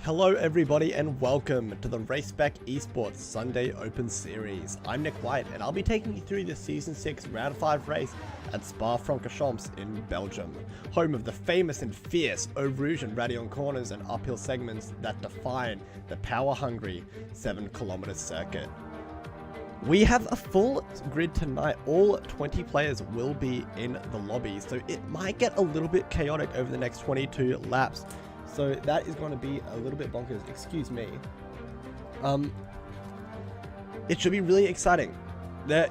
Hello everybody and welcome to the Race Spec Esports Sunday Open Series. I'm Nick White and I'll be taking you through the Season 6 Round 5 race at Spa-Francorchamps in Belgium, home of the famous and fierce Eau Rouge and Raidillon corners and uphill segments that define the power-hungry 7-kilometer circuit. We have a full grid tonight. All 20 players will be in the lobby, so it might get a little bit chaotic over the next 22 laps. So that is going to be a little bit bonkers, excuse me. It should be really exciting. There,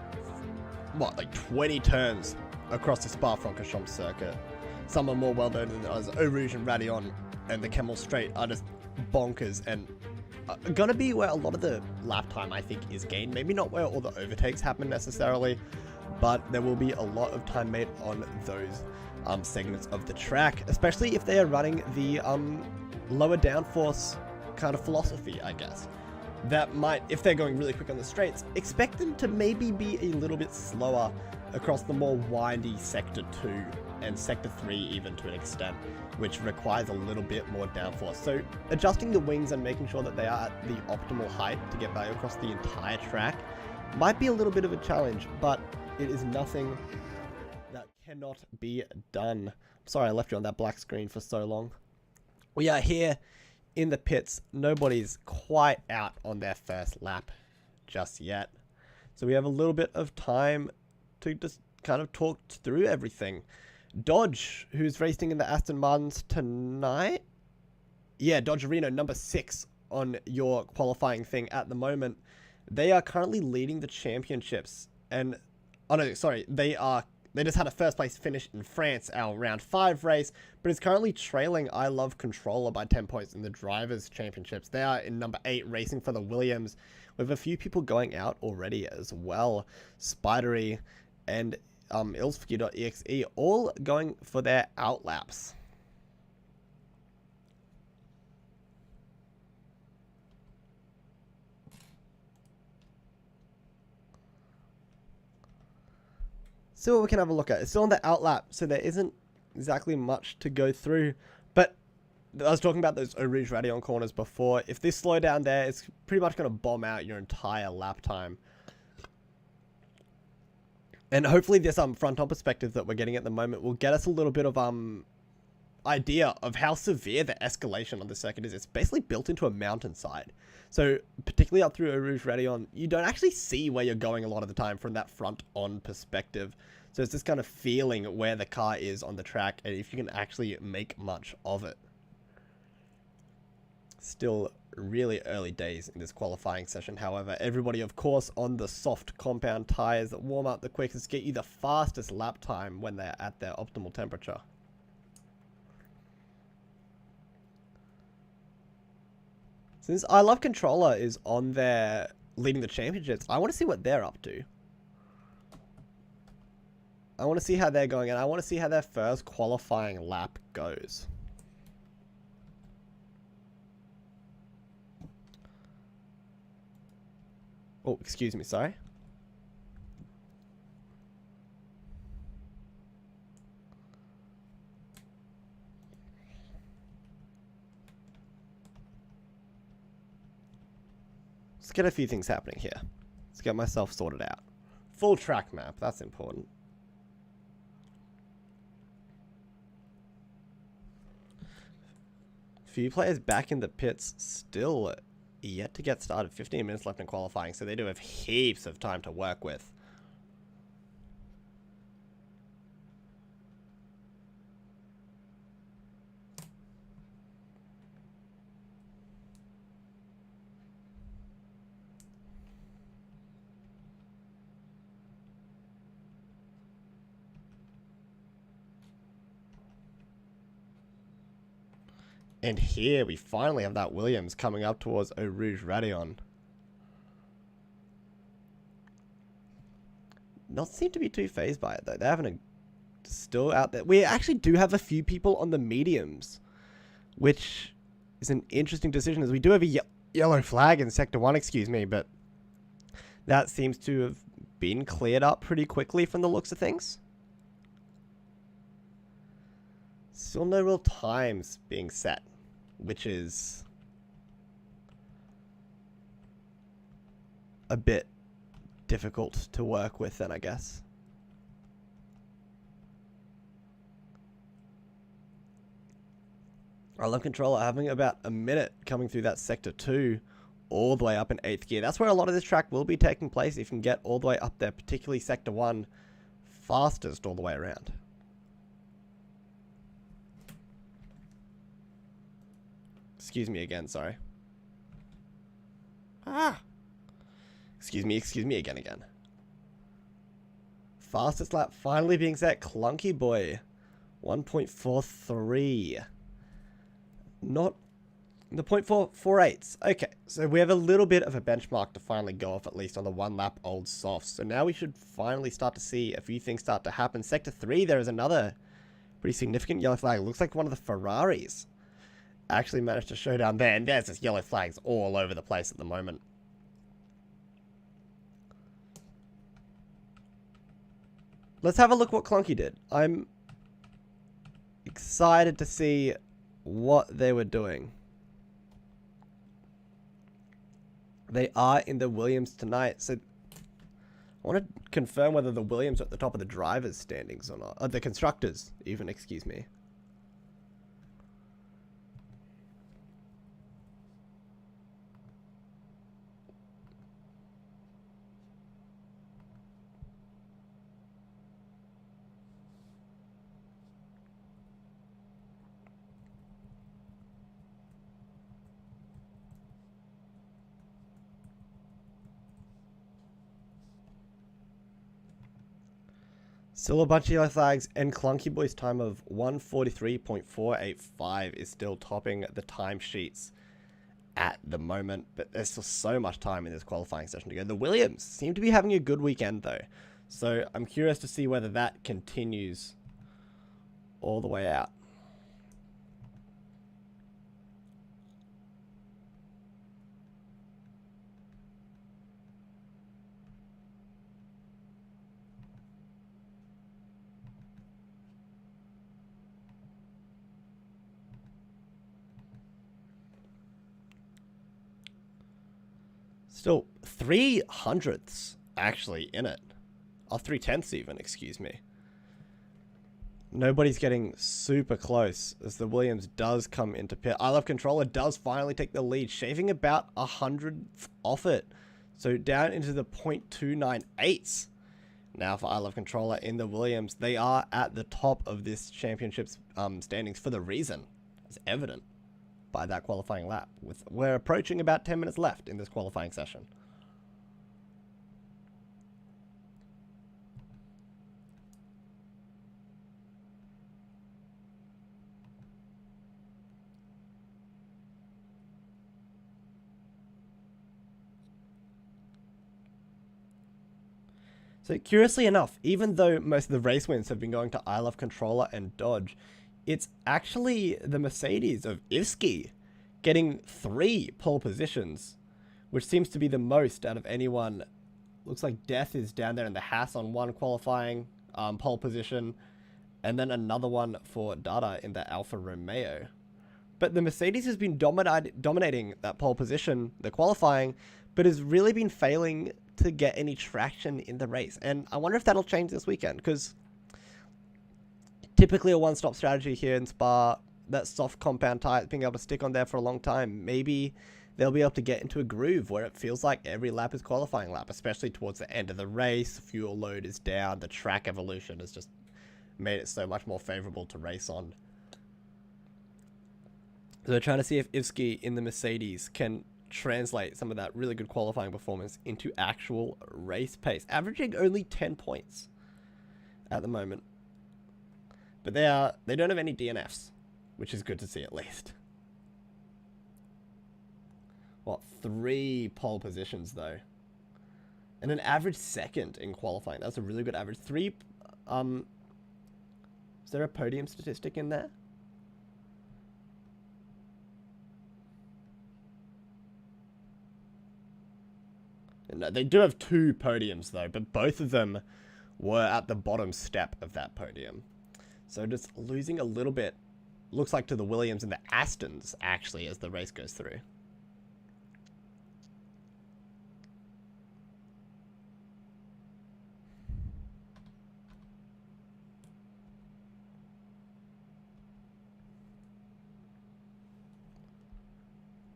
like 20 turns across the Spa-Francorchamps circuit. Some are more well known than others. Eau Rouge and Raidillon and the Camel Straight are just bonkers and gonna be where a lot of the lap time I think is gained. Maybe not where all the overtakes happen necessarily, but there will be a lot of time made on those segments of the track, especially if they are running the lower downforce kind of philosophy, I guess. That might, if they're going really quick on the straights, expect them to maybe be a little bit slower across the more windy Sector 2 and Sector 3 even to an extent, which requires a little bit more downforce. So adjusting the wings and making sure that they are at the optimal height to get value across the entire track might be a little bit of a challenge, but it is nothing that cannot be done. Sorry, I left you on that black screen for so long. We are here in the pits. Nobody's quite out on their first lap just yet. So we have a little bit of time to just kind of talk through everything. Dodge, who's racing in the Aston Martins tonight. Yeah, Dodge Reno, number 6 on your qualifying thing at the moment. They are currently leading the championships. And, oh no, sorry, they just had a first place finish in France, our round 5 race, but is currently trailing I Love Controller by 10 points in the Drivers' Championships. They are in number 8 racing for the Williams, with a few people going out already as well. Spidery and Ilsfiggy.exe all going for their outlaps. So what we can have a look at. It's still on the outlap, so there isn't exactly much to go through. But I was talking about those Eau Rouge Raidillon corners before. If this slow down there, it's pretty much going to bomb out your entire lap time. And hopefully this front-on perspective that we're getting at the moment will get us a little bit of idea of how severe the escalation on the circuit is. It's basically built into a mountainside. So particularly up through Eau Rouge Raidillon, you don't actually see where you're going a lot of the time from that front-on perspective. So it's just kind of feeling where the car is on the track and if you can actually make much of it. Still really early days in this qualifying session. However, everybody, of course, on the soft compound tires that warm up the quickest, get you the fastest lap time when they're at their optimal temperature. Since I Love Controller is on there leading the championships, I want to see what they're up to. I want to see how they're going, and I want to see how their first qualifying lap goes. Oh, excuse me, sorry. Let's get a few things happening here. Let's get myself sorted out. Full track map, that's important. Few players back in the pits still yet to get started. 15 minutes left in qualifying, so they do have heaps of time to work with. And here we finally have that Williams coming up towards Eau Rouge Raidillon. Not seem to be too phased by it though. They're having a still out there. We actually do have a few people on the mediums, which is an interesting decision as we do have a yellow flag in Sector 1, excuse me, but that seems to have been cleared up pretty quickly from the looks of things. Still no real times being set, which is a bit difficult to work with then, I guess. I love controller having about a minute coming through that sector 2 all the way up in 8th gear. That's where a lot of this track will be taking place if you can get all the way up there, particularly sector 1 fastest all the way around. Excuse me again, sorry. Excuse me again. Fastest lap finally being set. Clunky boy. 1.43. Not the 0.448s. Okay, so we have a little bit of a benchmark to finally go off, at least on the 1 lap old softs. So now we should finally start to see a few things start to happen. Sector 3, there is another pretty significant yellow flag. It looks like one of the Ferraris actually managed to show down there. And there's just yellow flags all over the place at the moment. Let's have a look what Clunky did. I'm excited to see what they were doing. They are in the Williams tonight, so I want to confirm whether the Williams are at the top of the drivers' standings or not. The constructors, even, excuse me. Still a bunch of yellow flags, and Clunky Boy's time of 1:43.485 is still topping the timesheets at the moment, but there's still so much time in this qualifying session to go. The Williams seem to be having a good weekend though, so I'm curious to see whether that continues all the way out. Still 3/100ths actually in it. Oh, 3/10ths even, excuse me. Nobody's getting super close as the Williams does come into pit. I Love Controller does finally take the lead, shaving about 100th off it. So down into the 0.298s. Now for I Love Controller in the Williams, they are at the top of this championship's standings for the reason. It's evident by that qualifying lap. We're approaching about 10 minutes left in this qualifying session. So curiously enough, even though most of the race wins have been going to I Love Controller and Dodge, it's actually the Mercedes of Ivsky getting 3 pole positions, which seems to be the most out of anyone. Looks like Death is down there in the Haas on 1 qualifying pole position, and then another one for Dada in the Alfa Romeo. But the Mercedes has been dominating that pole position, the qualifying, but has really been failing to get any traction in the race. And I wonder if that'll change this weekend, because typically a one-stop strategy here in Spa, that soft compound tyre being able to stick on there for a long time, maybe they'll be able to get into a groove where it feels like every lap is qualifying lap, especially towards the end of the race. Fuel load is down, the track evolution has just made it so much more favorable to race on. So they're trying to see if Ivsky in the Mercedes can translate some of that really good qualifying performance into actual race pace, averaging only 10 points at the moment. But they don't have any DNFs, which is good to see at least. What, 3 pole positions though, and an average second in qualifying. That's a really good average. 3. Is there a podium statistic in there? No, they do have 2 podiums though, but both of them were at the bottom step of that podium. So just losing a little bit, looks like, to the Williams and the Astons actually as the race goes through.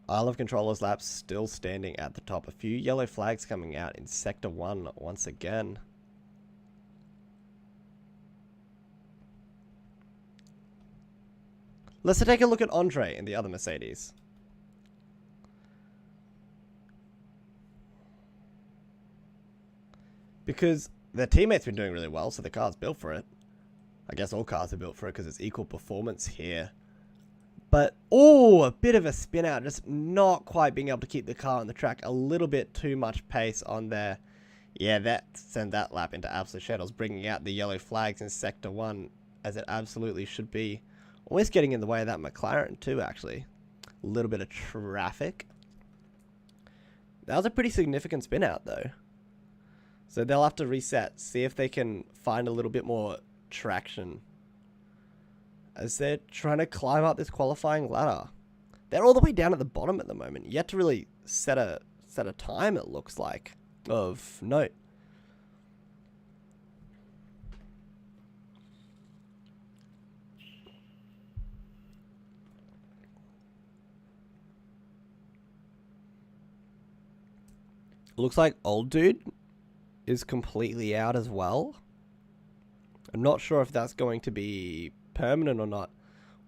Isle of Controller's lap still standing at the top. A few yellow flags coming out in Sector 1 once again. Let's take a look at Andre in the other Mercedes. Because their teammates been doing really well, so the car's built for it. I guess all cars are built for it because it's equal performance here. But, oh, a bit of a spin out. Just not quite being able to keep the car on the track. A little bit too much pace on there. Yeah, that sent that lap into absolute shadows, bringing out the yellow flags in Sector 1, as it absolutely should be. Always getting in the way of that McLaren too, actually. A little bit of traffic. That was a pretty significant spin out, though. So they'll have to reset, see if they can find a little bit more traction as they're trying to climb up this qualifying ladder. They're all the way down at the bottom at the moment. Yet to really set a time, it looks like, of note. Looks like Old Dude is completely out as well. I'm not sure if that's going to be permanent or not,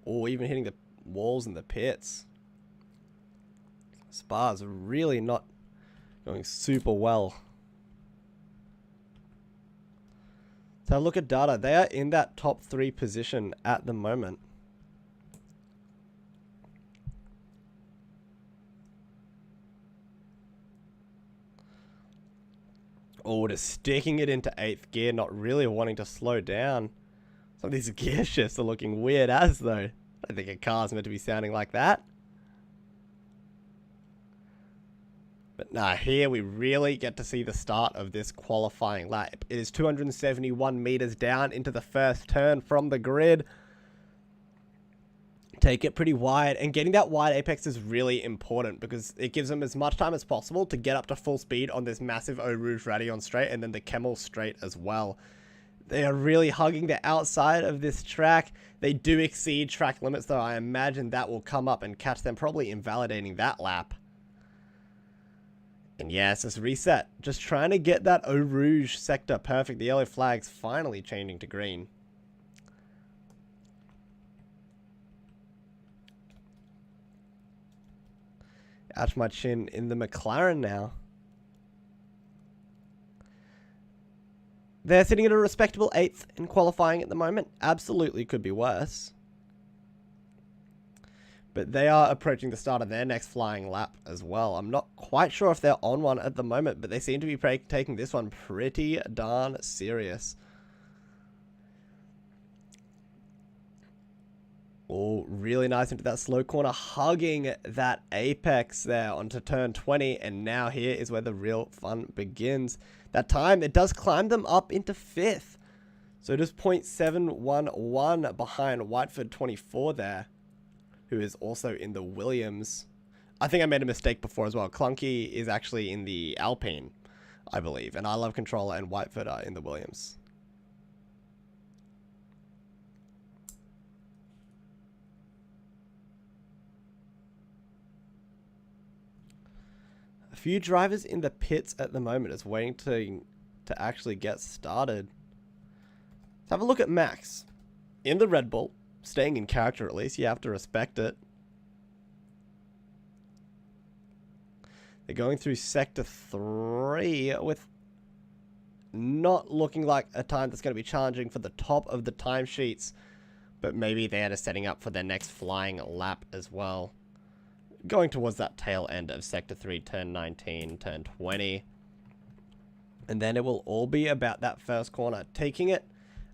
or even hitting the walls in the pits. Spa's really not going super well. So look at data. They are in that top 3 position at the moment. Oh, just sticking it into 8th gear, not really wanting to slow down. Some of these gear shifts are looking weird as though. I don't think a car's meant to be sounding like that. But nah, here we really get to see the start of this qualifying lap. It is 271 meters down into the first turn from the grid. Take it pretty wide, and getting that wide apex is really important because it gives them as much time as possible to get up to full speed on this massive Eau Rouge Radeon straight and then the Camel straight as well. They are really hugging the outside of this track. They do exceed track limits though. I imagine that will come up and catch them, probably invalidating that lap. And yeah, it's just reset. Just trying to get that Eau Rouge sector perfect. The yellow flag's finally changing to green. Ouch my chin in the McLaren now. They're sitting at a respectable 8th in qualifying at the moment. Absolutely could be worse. But they are approaching the start of their next flying lap as well. I'm not quite sure if they're on one at the moment, but they seem to be taking this one pretty darn serious. Oh, really nice into that slow corner, hugging that apex there onto turn 20, and now here is where the real fun begins. That time, it does climb them up into 5th. So just 0.711 behind Whiteford 24 there, who is also in the Williams. I think I made a mistake before as well. Clunky is actually in the Alpine, I believe, and I Love Controller and Whiteford are in the Williams. A few drivers in the pits at the moment is waiting to actually get started. Let's have a look at Max. In the Red Bull, staying in character at least, you have to respect it. They're going through Sector 3 with not looking like a time that's going to be challenging for the top of the timesheets, but maybe they're just setting up for their next flying lap as well. Going towards that tail end of Sector 3, turn 19, turn 20. And then it will all be about that first corner, taking it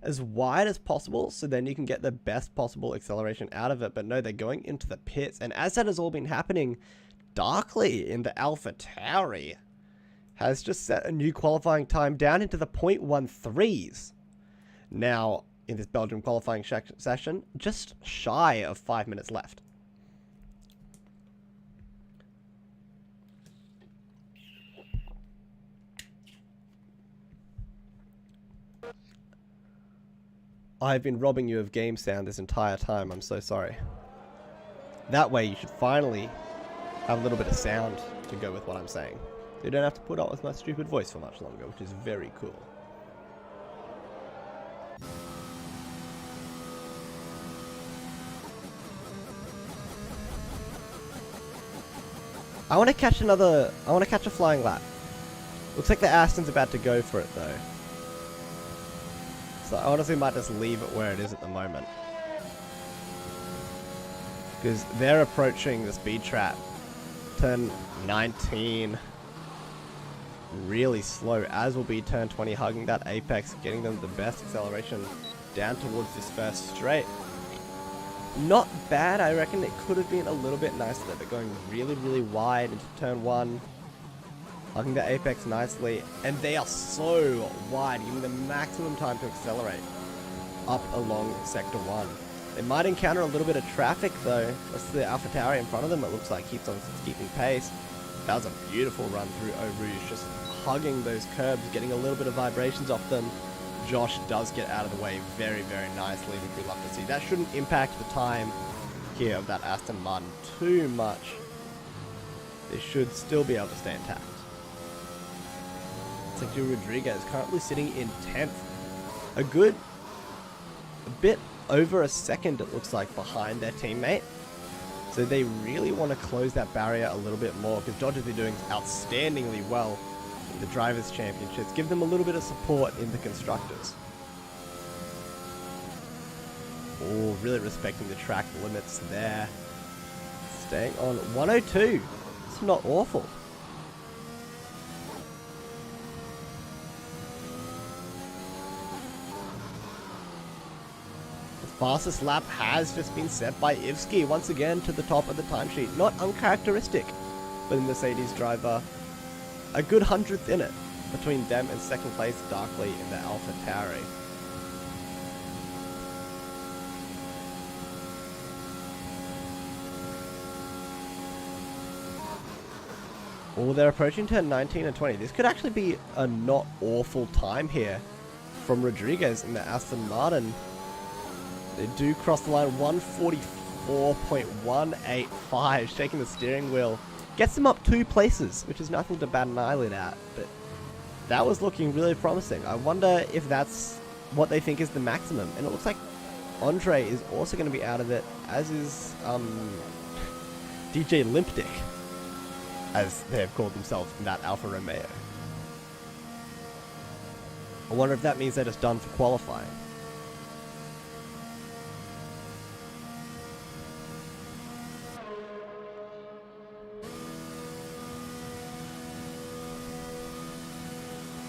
as wide as possible so then you can get the best possible acceleration out of it. But no, they're going into the pits. And as that has all been happening, Darkly in the Alpha Tauri has just set a new qualifying time down into the 0.13s. Now, in this Belgium qualifying session, just shy of 5 minutes left. I've been robbing you of game sound this entire time. I'm so sorry. That way you should finally have a little bit of sound to go with what I'm saying. You don't have to put up with my stupid voice for much longer, which is very cool. I want to catch a flying lap. Looks like the Aston's about to go for it though. So I honestly might just leave it where it is at the moment. Because they're approaching the speed trap. Turn 19. Really slow, as will be turn 20, hugging that apex, getting them the best acceleration down towards this first straight. Not bad, I reckon it could have been a little bit nicer, but going really, really wide into turn 1. Hugging the apex nicely, and they are so wide, giving them maximum time to accelerate up along sector 1. They might encounter a little bit of traffic though. That's the AlphaTauri in front of them, it looks like, keeps on keeping pace. That was a beautiful run through Eau Rouge, just hugging those curbs, getting a little bit of vibrations off them. Josh does get out of the way very, very nicely, which we love to see. That shouldn't impact the time here of that Aston Martin too much. They should still be able to stay intact. Sergio Rodriguez currently sitting in 10th. A bit over a second, it looks like, behind their teammate. So they really want to close that barrier a little bit more, because Dodge has been doing outstandingly well in the Drivers' Championships. Give them a little bit of support in the Constructors. Oh, really respecting the track limits there. Staying on 102. It's not awful. Fastest lap has just been set by Ivsky, once again to the top of the timesheet. Not uncharacteristic for the Mercedes driver. A good 100th in it between them and second place Darkly in the AlphaTauri. Oh, they're approaching turn 19 and 20. This could actually be a not awful time here from Rodriguez in the Aston Martin. They do cross the line, 144.185, shaking the steering wheel. Gets them up 2 places, which is nothing to bat an eyelid at, but that was looking really promising. I wonder if that's what they think is the maximum. And it looks like Andre is also going to be out of it, as is DJ Limpdick, as they have called themselves in that Alfa Romeo. I wonder if that means they're just done for qualifying.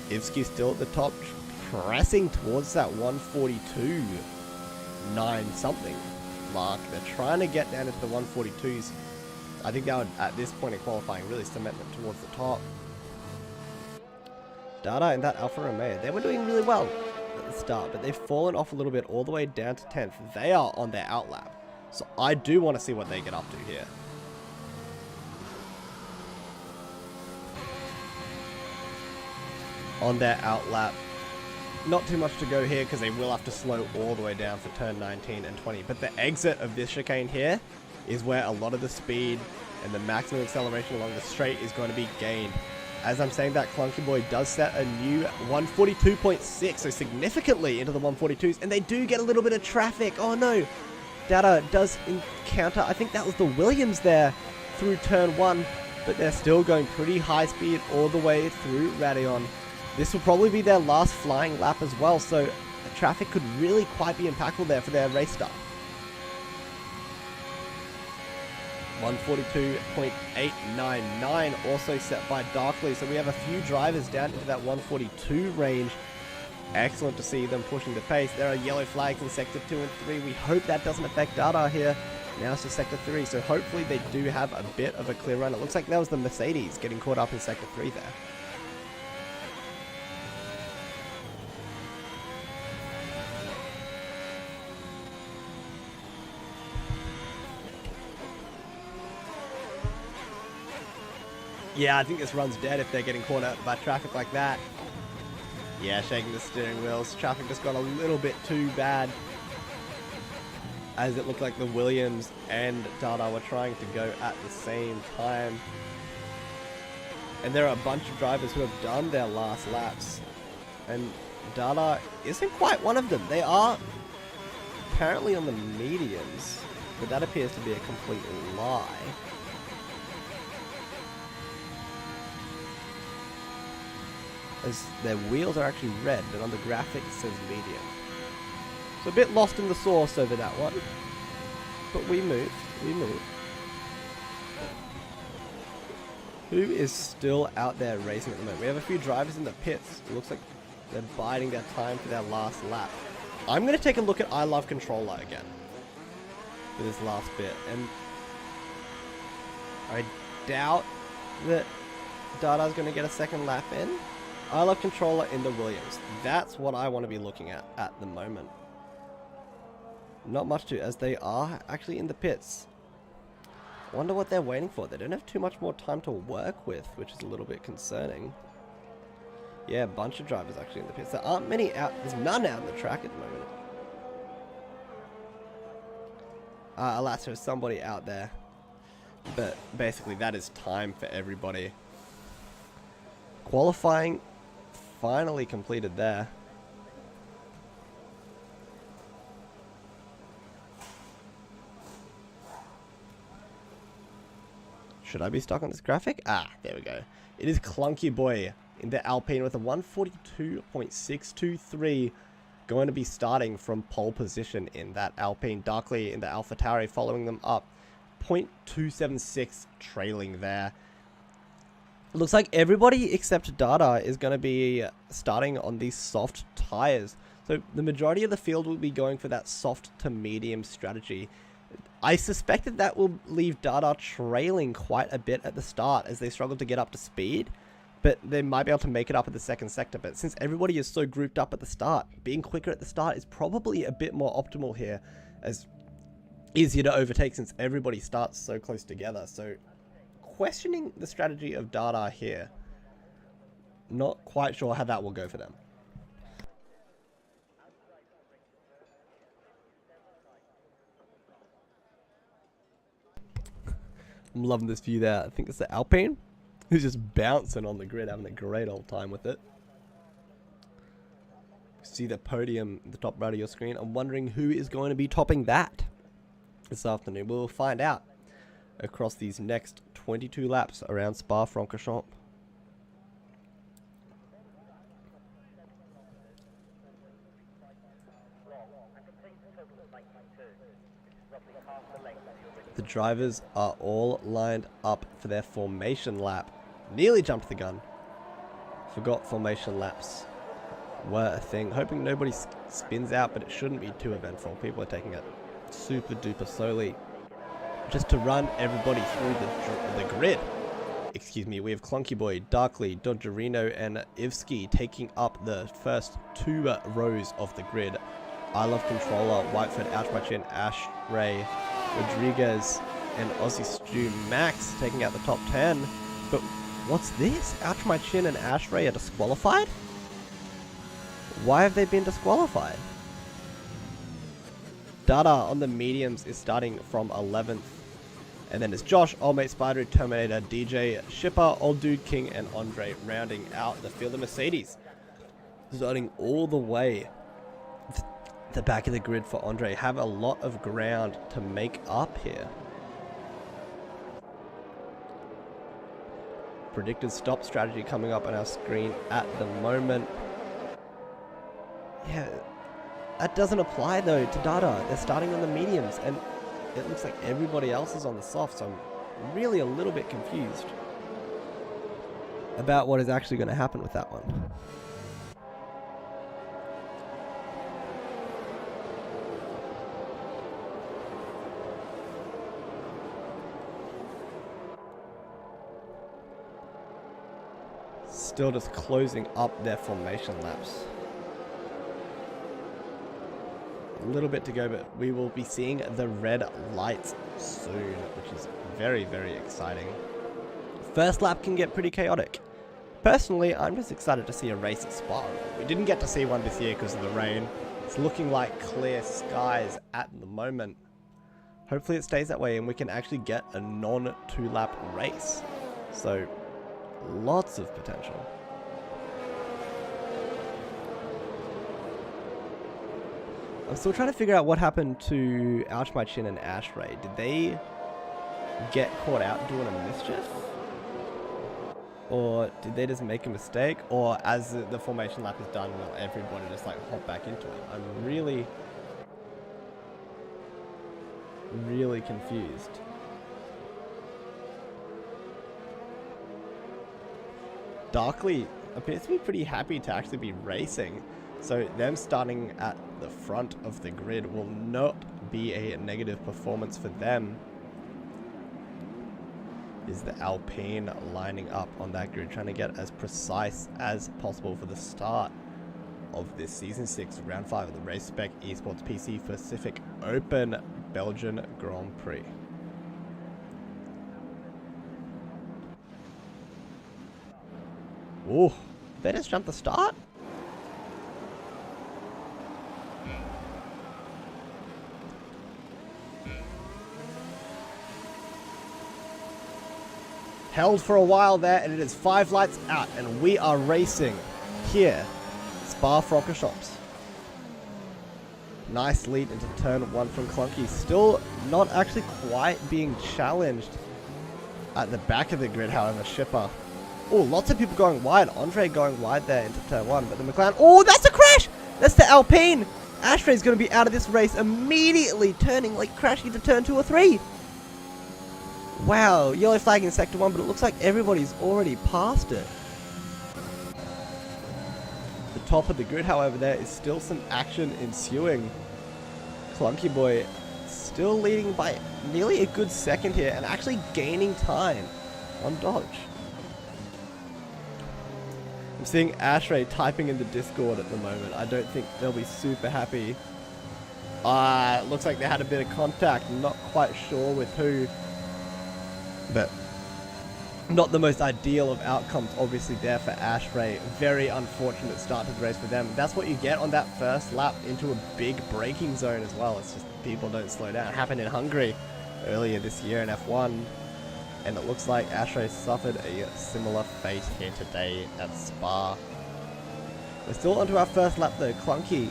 Ivsky still at the top, pressing towards that 142.9 something mark. They're trying to get down into the 142s. I think that would, at this point in qualifying, really cement them towards the top. Dada and that Alfa Romeo, they were doing really well at the start, but they've fallen off a little bit all the way down to 10th. They are on their outlap, so I do want to see what they get up to here. On their outlap. Not too much to go here, because they will have to slow all the way down for turn 19 and 20. But the exit of this chicane here is where a lot of the speed and the maximum acceleration along the straight is going to be gained. As I'm saying that, Clunky Boy does set a new 142.6, so significantly into the 142s, and they do get a little bit of traffic. Oh no! Data does encounter, I think that was the Williams there through turn 1, but they're still going pretty high speed all the way through Radeon. This will probably be their last flying lap as well, so the traffic could really quite be impactful there for their race start. 142.899 also set by Darkly, so we have a few drivers down into that 142 range. Excellent to see them pushing the pace. There are yellow flags in sector 2 and 3. We hope that doesn't affect Dada here. Now it's just sector 3, so hopefully they do have a bit of a clear run. It looks like that was the Mercedes getting caught up in sector 3 there. Yeah, I think this run's dead if they're getting caught out by traffic like that. Yeah, shaking the steering wheels. Traffic just got a little bit too bad. as it looked like the Williams and Dada were trying to go at the same time. And there are a bunch of drivers who have done their last laps, and Dada isn't quite one of them. They are apparently on the mediums, but that appears to be a complete lie. As their wheels are actually red, but on the graphic it says medium. So a bit lost in the sauce over that one. But we moved. Who is still out there racing at the moment? We have a few drivers in the pits. It looks like they're biding their time for their last lap. I'm going to take a look at I Love Controller again for this last bit. And I doubt that Dada's going to get a second lap in. I Love Controller in the Williams. That's what I want to be looking at the moment. Not much to, as they are actually in the pits. Wonder what they're waiting for. They don't have too much more time to work with, which is a little bit concerning. Yeah, a bunch of drivers actually in the pits. There aren't many out. There's none out on the track at the moment. Alas, there's somebody out there. But basically, that is time for everybody. Qualifying finally completed there. Should I be stuck on this graphic? Ah, there we go. It is Clunky Boy in the Alpine with a 142.623, going to be starting from pole position in that Alpine. Darkly in the AlphaTauri following them up. 0.276 trailing there. It looks like everybody except Dada is going to be starting on these soft tires. So the majority of the field will be going for that soft to medium strategy. I suspect that will leave Dada trailing quite a bit at the start as they struggle to get up to speed, but they might be able to make it up at the second sector. But since everybody is so grouped up at the start, being quicker at the start is probably a bit more optimal here, as easier to overtake since everybody starts so close together. So questioning the strategy of Dada here, not quite sure how that will go for them. I'm loving this view there. I think it's the Alpine who's just bouncing on the grid, having a great old time with it. See the podium at the top right of your screen. I'm wondering who is going to be topping that this afternoon. We'll find out across these next 22 laps around Spa-Francorchamps. The drivers are all lined up for their formation lap. Nearly jumped the gun. Forgot formation laps were a thing. Hoping nobody spins out, but it shouldn't be too eventful. People are taking it super duper slowly just to run everybody through the grid. Excuse me, we have Clunky Boy, Darkly, Dodgerino, and Ivsky taking up the first two rows of the grid. I Love Controller, Whitefoot, Ouch My Chin, Ash, Ray, Rodriguez, and Aussie Stew Max taking out the top 10. But what's this? Ouch My Chin and Ash Ray are disqualified? Why have they been disqualified? Dada on the mediums is starting from 11th. And then it's Josh, Old Mate Spider, Terminator, DJ, Shipper, Old Dude King, and Andre rounding out the field of Mercedes. Starting all the way the back of the grid for Andre. Have a lot of ground to make up here. Predicted stop strategy coming up on our screen at the moment. Yeah, that doesn't apply though to Dada. They're starting on the mediums and it looks like everybody else is on the soft, so I'm really a little bit confused about what is actually going to happen with that one. Still just closing up their formation laps. A little bit to go, but we will be seeing the red lights soon, which is very, very exciting. First lap can get pretty chaotic. Personally, I'm just excited to see a race at Spa. We didn't get to see one this year because of the rain, It's looking like clear skies at the moment. Hopefully it stays that way and we can actually get a non-2-lap race. So, lots of potential. I'm still trying to figure out what happened to Ouch My Chin and Ashray. Did they get caught out doing a mischief? Or did they just make a mistake? Or as the formation lap is done, will everybody just like hop back into it? I'm really confused. Darkly appears to be pretty happy to actually be racing. So them starting at the front of the grid will not be a negative performance for them. Is the Alpine lining up on that grid, trying to get as precise as possible for the start of this Season 6, Round 5 of the Race Spec Esports PC Pacific Open Belgian Grand Prix. Ooh, they just jumped the start? Held for a while there, and it is 5 lights out, and we are racing here, Spa-Francorchamps. Nice lead into turn 1 from Clunky. Still not actually quite being challenged at the back of the grid, however, Shipper. Oh, lots of people going wide. Andre going wide there into turn 1, but the McLaren. Oh, that's a crash! That's the Alpine! Ashray's going to be out of this race immediately, turning, like crashing into turn 2 or 3. Wow, yellow flag in sector 1, but it looks like everybody's already past it. The top of the grid, however, there is still some action ensuing. Clunky Boy still leading by nearly a good second here and actually gaining time on Dodge. I'm seeing Ashray typing in the Discord at the moment. I don't think they'll be super happy. It looks like they had a bit of contact. Not quite sure with who. But not the most ideal of outcomes, obviously, there for Ashray. Very unfortunate start to the race for them. That's what you get on that first lap into a big braking zone as well. It's just people don't slow down. It happened in Hungary earlier this year in F1. And it looks like Ashray suffered a similar fate here today at Spa. We're still onto our first lap though. Clunky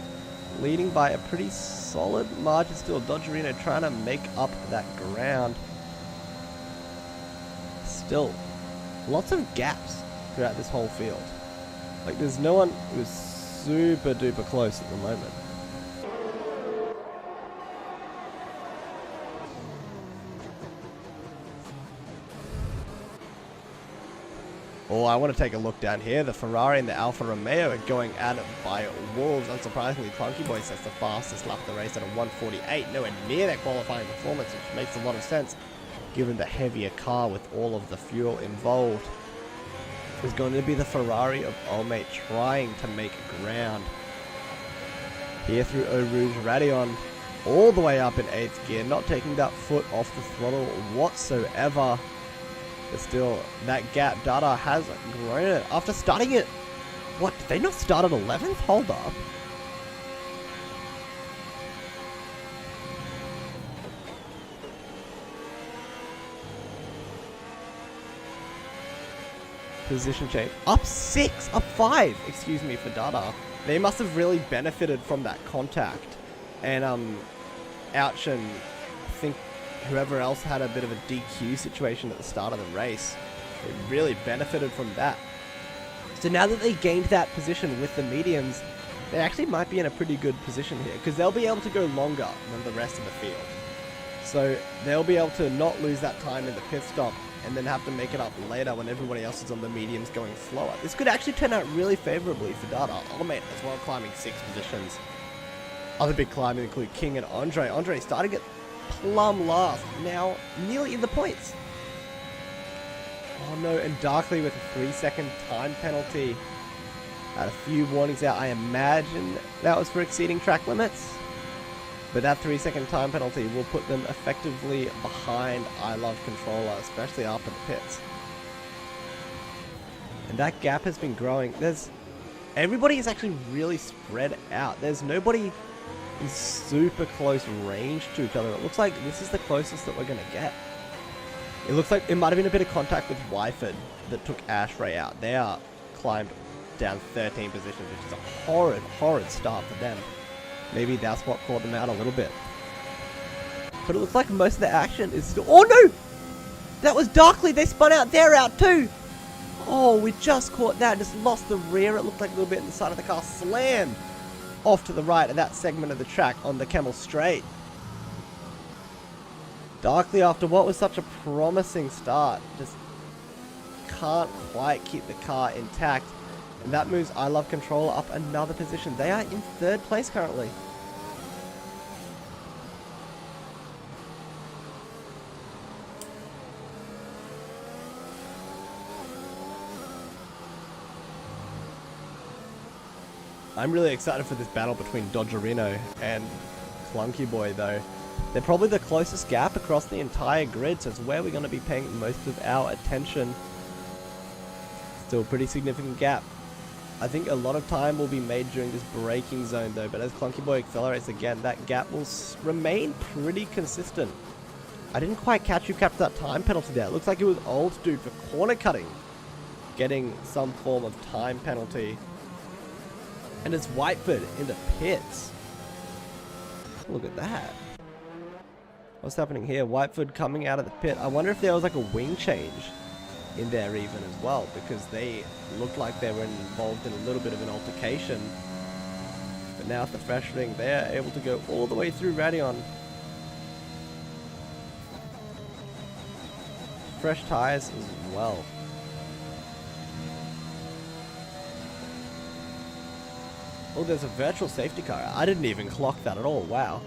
leading by a pretty solid margin still. Dodgerino trying to make up that ground. Still, lots of gaps throughout this whole field. Like, there's no one who's super duper close at the moment. Oh, I want to take a look down here. The Ferrari and the Alfa Romeo are going at it by wolves. Unsurprisingly, Clunky Boy sets the fastest lap of the race at a 1:48. Nowhere near their qualifying performance, which makes a lot of sense, given the heavier car with all of the fuel involved. Is going to be the Ferrari of Olmate trying to make ground here through Eau Rouge Radion, all the way up in 8th gear, not taking that foot off the throttle whatsoever. But still, that gap data has grown it after starting it. What, did they not start at 11th? Hold up. Position change. Up 6, up 5, excuse me, for Dada. They must have really benefited from that contact. And, Ouch and I think whoever else had a bit of a DQ situation at the start of the race. They really benefited from that. So now that they gained that position with the mediums, they actually might be in a pretty good position here, because they'll be able to go longer than the rest of the field. So they'll be able to not lose that time in the pit stop and then have to make it up later when everybody else is on the mediums going slower. This could actually turn out really favorably for Dada. Olmate as well, climbing 6 positions. Other big climbing include King and Andre. Andre starting at plumb last, now nearly in the points. Oh no, and Darkly with a 3-second time penalty. Had a few warnings out. I imagine that was for exceeding track limits. But that 3-second time penalty will put them effectively behind I Love Controller, especially after the pits. And that gap has been growing. Everybody is actually really spread out. There's nobody in super close range to each other. It looks like this is the closest that we're going to get. It looks like it might have been a bit of contact with Wyford that took Ashray out. They are climbed down 13 positions, which is a horrid, horrid start for them. Maybe that's what caught them out a little bit. But it looks like most of the action is still... Oh no! That was Darkly! They spun out, they're out too! Oh, we just caught that, just lost the rear. It looked like a little bit in the side of the car. Slammed off to the right of that segment of the track on the Camel Straight. Darkly, after what was such a promising start, just can't quite keep the car intact. And that moves I Love Controller up another position. They are in 3rd place currently. I'm really excited for this battle between Dodgerino and Clunky Boy though. They're probably the closest gap across the entire grid, so it's where we're going to be paying most of our attention. Still a pretty significant gap. I think a lot of time will be made during this braking zone though, but as Clunky Boy accelerates again, that gap will remain pretty consistent. I didn't quite catch who captured that time penalty there. It looks like it was Old Dude for corner cutting, getting some form of time penalty. And it's Whiteford in the pits. Look at that. What's happening here? Whiteford coming out of the pit. I wonder if there was like a wing change in there even as well, because they looked like they were involved in a little bit of an altercation. But now with the fresh ring, they're able to go all the way through Radeon. Fresh tires as well. Oh, there's a virtual safety car. I didn't even clock that at all. Wow.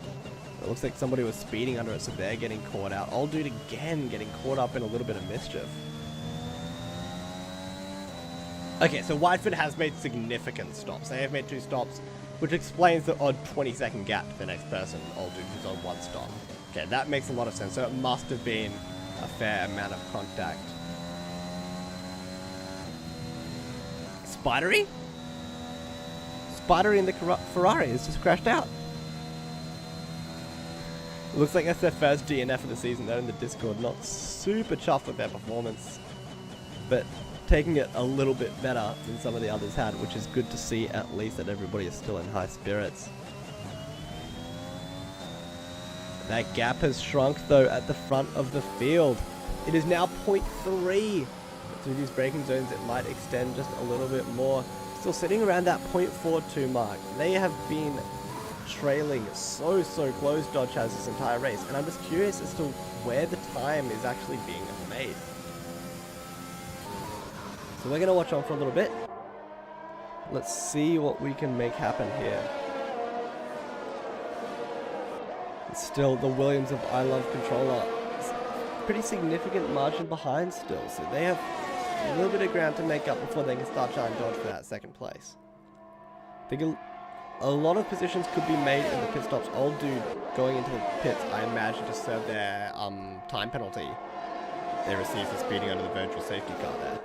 It looks like somebody was speeding under it, so they're getting caught out. Old Dude again getting caught up in a little bit of mischief. Okay, so Whiteford has made significant stops. They have made 2 stops, which explains the odd 20-second gap to the next person, Old Dude, who's on 1 stop. Okay, that makes a lot of sense. So it must have been a fair amount of contact. Spidery? Spidery in the Ferrari has just crashed out. Looks like that's their first DNF of the season. They're in the Discord, not super chuffed with their performance, but taking it a little bit better than some of the others had, which is good to see, at least that everybody is still in high spirits. That gap has shrunk though at the front of the field. It is now 0.3. Through these braking zones it might extend just a little bit more. Still sitting around that 0.42 mark. They have been trailing so close, Dodge has this entire race, and I'm just curious as to where the time is actually being made. So we're going to watch on for a little bit. Let's see what we can make happen here. It's still the Williams of I Love Controller. It's pretty significant margin behind still, so they have a little bit of ground to make up before they can start trying to Dodge for that 2nd place. I think a lot of positions could be made in the pit stops. Old Dude going into the pits, I imagine, to serve their time penalty they received for speeding under the virtual safety car there.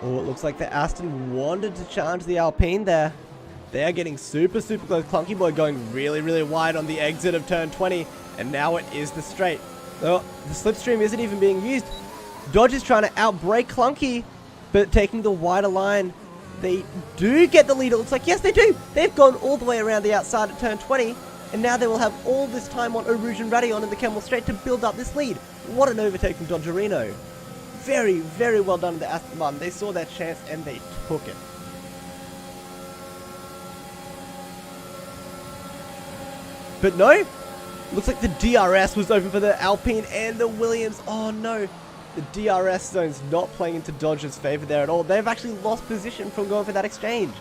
Oh, it looks like the Aston wanted to challenge the Alpine there. They are getting super close. Clunky Boy going really wide on the exit of turn 20, and now it is the straight. Oh, the slipstream isn't even being used. Dodge is trying to outbrake Clunky, but taking the wider line. They do get the lead. It looks like, yes, they do. They've gone all the way around the outside at turn 20, and now they will have all this time on Eau Rouge and Radeon in the Camel Straight to build up this lead. What an overtake from Dodgerino. Very well done to the Aston Martin. They saw their chance and they took it. But no, looks like the DRS was open for the Alpine and the Williams. Oh no, the DRS zone's not playing into Dodge's favor there at all. They've actually lost position from going for that exchange.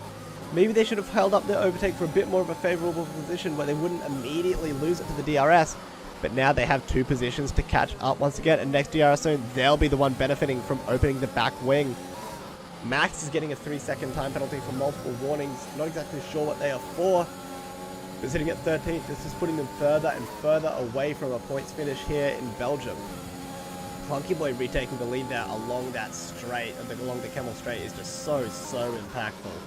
Maybe they should have held up their overtake for a bit more of a favorable position where they wouldn't immediately lose it to the DRS. But now they have 2 positions to catch up once again, and next DRS zone, they'll be the one benefiting from opening the back wing. Max is getting a 3-second time penalty for multiple warnings. Not exactly sure what they are for. But sitting at 13th, this is putting them further and further away from a points finish here in Belgium. Clunky Boy retaking the lead there along that straight, along the Camel Straight, is just so impactful.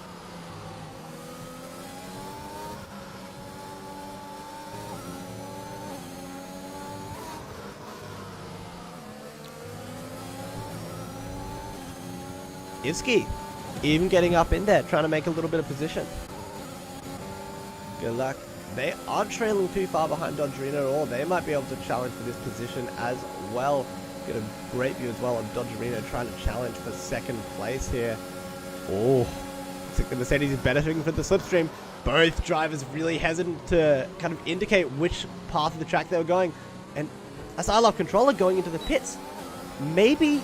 Ivsky even getting up in there, trying to make a little bit of position. Good luck. They aren't trailing too far behind Dodgerino at all. They might be able to challenge for this position as well. Get a great view as well of Dodgerino trying to challenge for second place here. Oh, looks like the Mercedes is benefiting from the slipstream. Both drivers really hesitant to kind of indicate which path of the track they were going. And as I love controller going into the pits, maybe,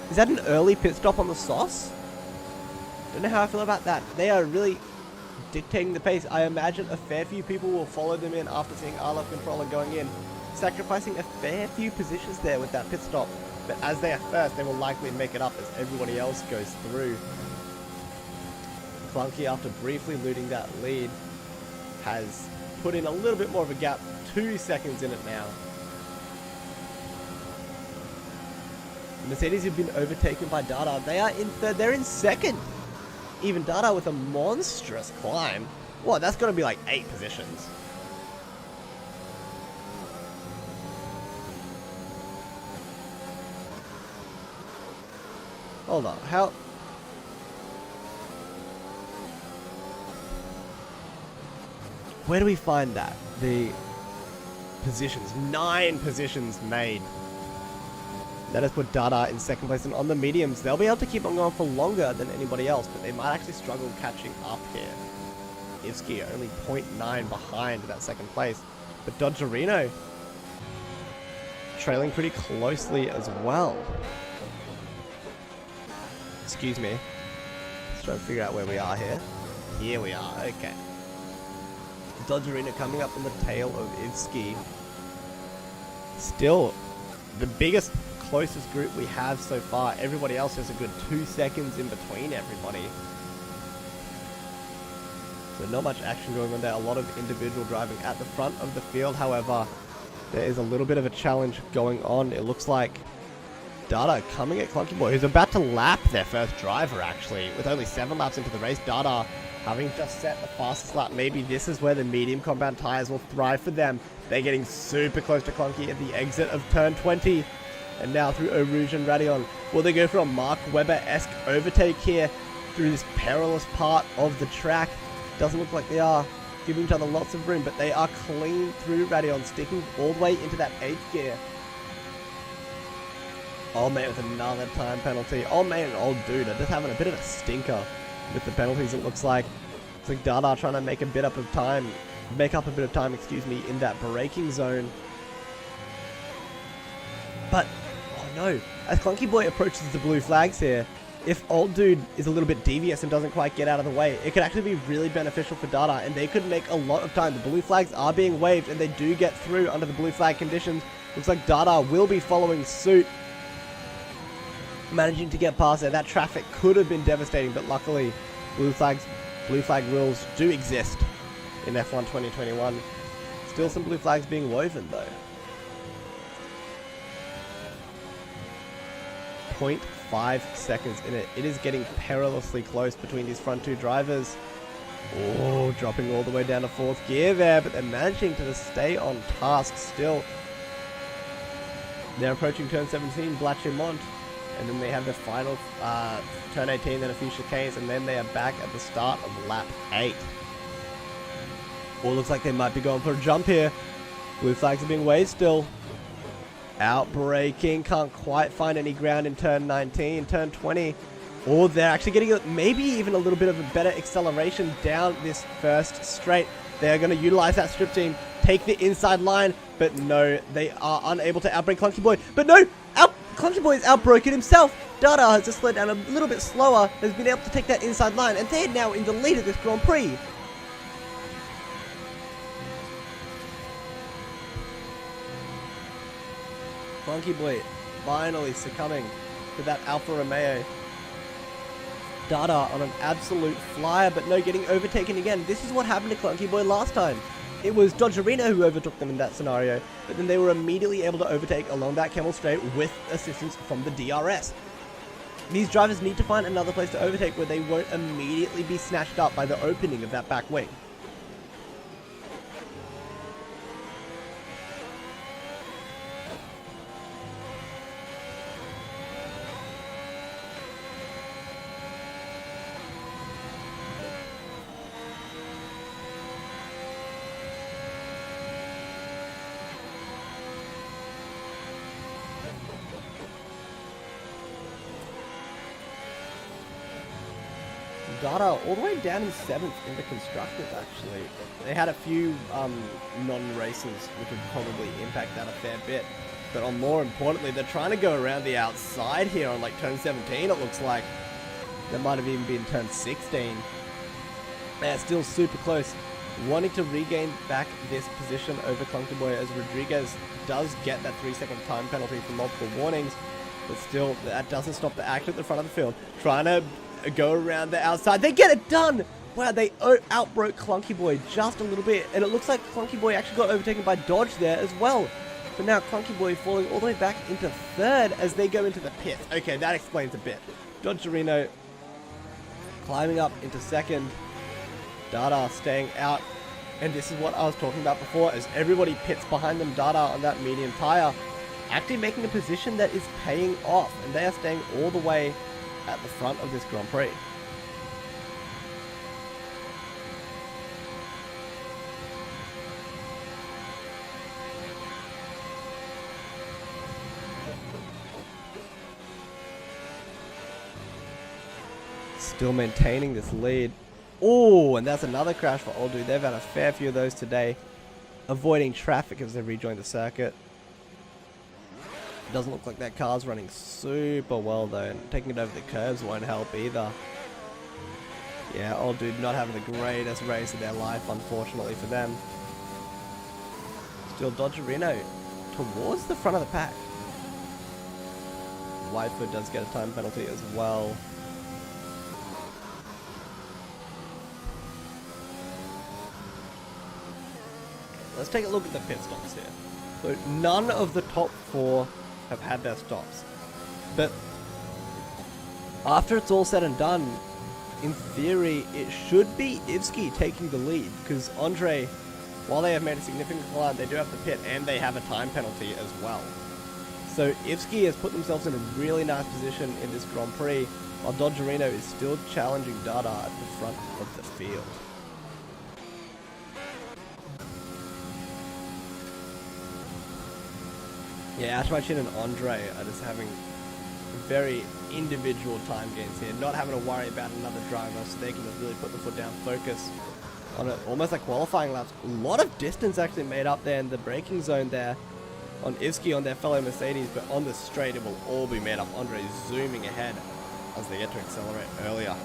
is that an early pit stop on the sauce? Don't know how I feel about that. They are really dictating the pace. I imagine a fair few people will follow them in after seeing I love controller going in, sacrificing a fair few positions there with that pit stop. But as they are first, they will likely make it up as everybody else goes through. Clunky, after briefly looting that lead, has put in a little bit more of a gap, 2 seconds in it now. Mercedes have been overtaken by Dada. They are in third, they're in second. Even Dada with a monstrous climb. What, that's going to be like 8 positions. Hold on, how... Where do we find that? The positions. 9 positions made. That has put Dada in second place, and on the mediums, they'll be able to keep on going for longer than anybody else, but they might actually struggle catching up here. Ivsky only 0.9 behind that second place, but Dodgerino trailing pretty closely as well. Excuse me. Let's try to figure out where we are here. Here we are, okay. Dodgerino coming up on the tail of Ivsky. Still, the biggest, closest group we have so far. Everybody else has a good 2 seconds in between everybody. So not much action going on there. A lot of individual driving at the front of the field. However, there is a little bit of a challenge going on. It looks like Dada coming at Clunky Boy, who's about to lap their first driver actually, with only 7 laps into the race. Dada having just set the fastest lap. Maybe this is where the medium compound tires will thrive for them. They're getting super close to Clunky at the exit of turn 20. And now through Eau Rouge and Radion. Will they go for a Mark Webber-esque overtake here through this perilous part of the track? Doesn't look like they are, giving each other lots of room, but they are clean through Radion, sticking all the way into that 8th gear. Old mate with another time penalty. Old mate and old dude are just having a bit of a stinker with the penalties, it looks like. It's like Dada trying to make a bit up of time, excuse me, in that braking zone. But, oh no, as Clunky Boy approaches the blue flags here, if old dude is a little bit devious and doesn't quite get out of the way, it could actually be really beneficial for Dada, and they could make a lot of time. The blue flags are being waved, and they do get through under the blue flag conditions. Looks like Dada will be following suit, managing to get past there. That traffic could have been devastating, but luckily, blue flag rules do exist in F1 2021. Still some blue flags being woven though. 0.5 seconds in it. It is getting perilously close between these front 2 drivers. Oh, dropping all the way down to 4th gear there, but they're managing to stay on task still. They're approaching turn 17, Blatchemont, and then they have the final turn 18, then a few chicanes, and then they are back at the start of lap 8. Oh, looks like they might be going for a jump here. Blue flags are being waved still. Outbraking, can't quite find any ground in turn 19, turn 20. Or they're actually getting maybe even a little bit of a better acceleration down this first straight. They're going to utilize that strip team, take the inside line, but no, they are unable to outbrake Clunky Boy. But no, Clunky Boy is outbroken himself. Dada has just slowed down a little bit slower, has been able to take that inside line, and they're now in the lead of this Grand Prix. Clunky Boy finally succumbing to that Alfa Romeo. Dada on an absolute flyer, but no, getting overtaken again. This is what happened to Clunky Boy last time. It was Dodgerino who overtook them in that scenario, but then they were immediately able to overtake along that Camel Straight with assistance from the DRS. These drivers need to find another place to overtake where they won't immediately be snatched up by the opening of that back wing. Data all the way down in 7th in the constructors, actually. They had a few non-races which would probably impact that a fair bit. But more importantly, they're trying to go around the outside here on like turn 17, it looks like. That might have even been turn 16. They're still super close. Wanting to regain back this position over Clunky Boy, as Rodriguez does get that 3-second time penalty for multiple warnings. But still, that doesn't stop the action at the front of the field. Trying to go around the outside. They get it done! Wow, they outbroke Clunky Boy just a little bit. And it looks like Clunky Boy actually got overtaken by Dodge there as well. So now Clunky Boy falling all the way back into 3rd as they go into the pits. Okay, that explains a bit. Dodgerino climbing up into 2nd. Dada staying out. And this is what I was talking about before, as everybody pits behind them. Dada on that medium tire, actually making a position that is paying off. And they are staying all the way at the front of this Grand Prix. Still maintaining this lead. Oh, and that's another crash for Old Dude. They've had a fair few of those today. Avoiding traffic as they rejoin the circuit. Doesn't look like that car's running super well though, and taking it over the curves won't help either. Yeah, Old Dude not having the greatest race of their life, unfortunately for them. Still Dodgerino towards the front of the pack. Whitefoot does get a time penalty as well. Let's take a look at the pit stops here. So none of the top 4 have had their stops. But after it's all said and done, in theory, it should be Ivsky taking the lead. Because Andre, while they have made a significant climb, they do have the pit and they have a time penalty as well. So Ivsky has put themselves in a really nice position in this Grand Prix, while Dodgerino is still challenging Dada at the front of the field. Yeah, Ashmachin and Andre are just having very individual time gains here, not having to worry about another driver, so they can just really put the foot down, focus on it, almost like qualifying laps. A lot of distance actually made up there in the braking zone there on Ivsky on their fellow Mercedes, but on the straight it will all be made up. Andre zooming ahead as they get to accelerate earlier.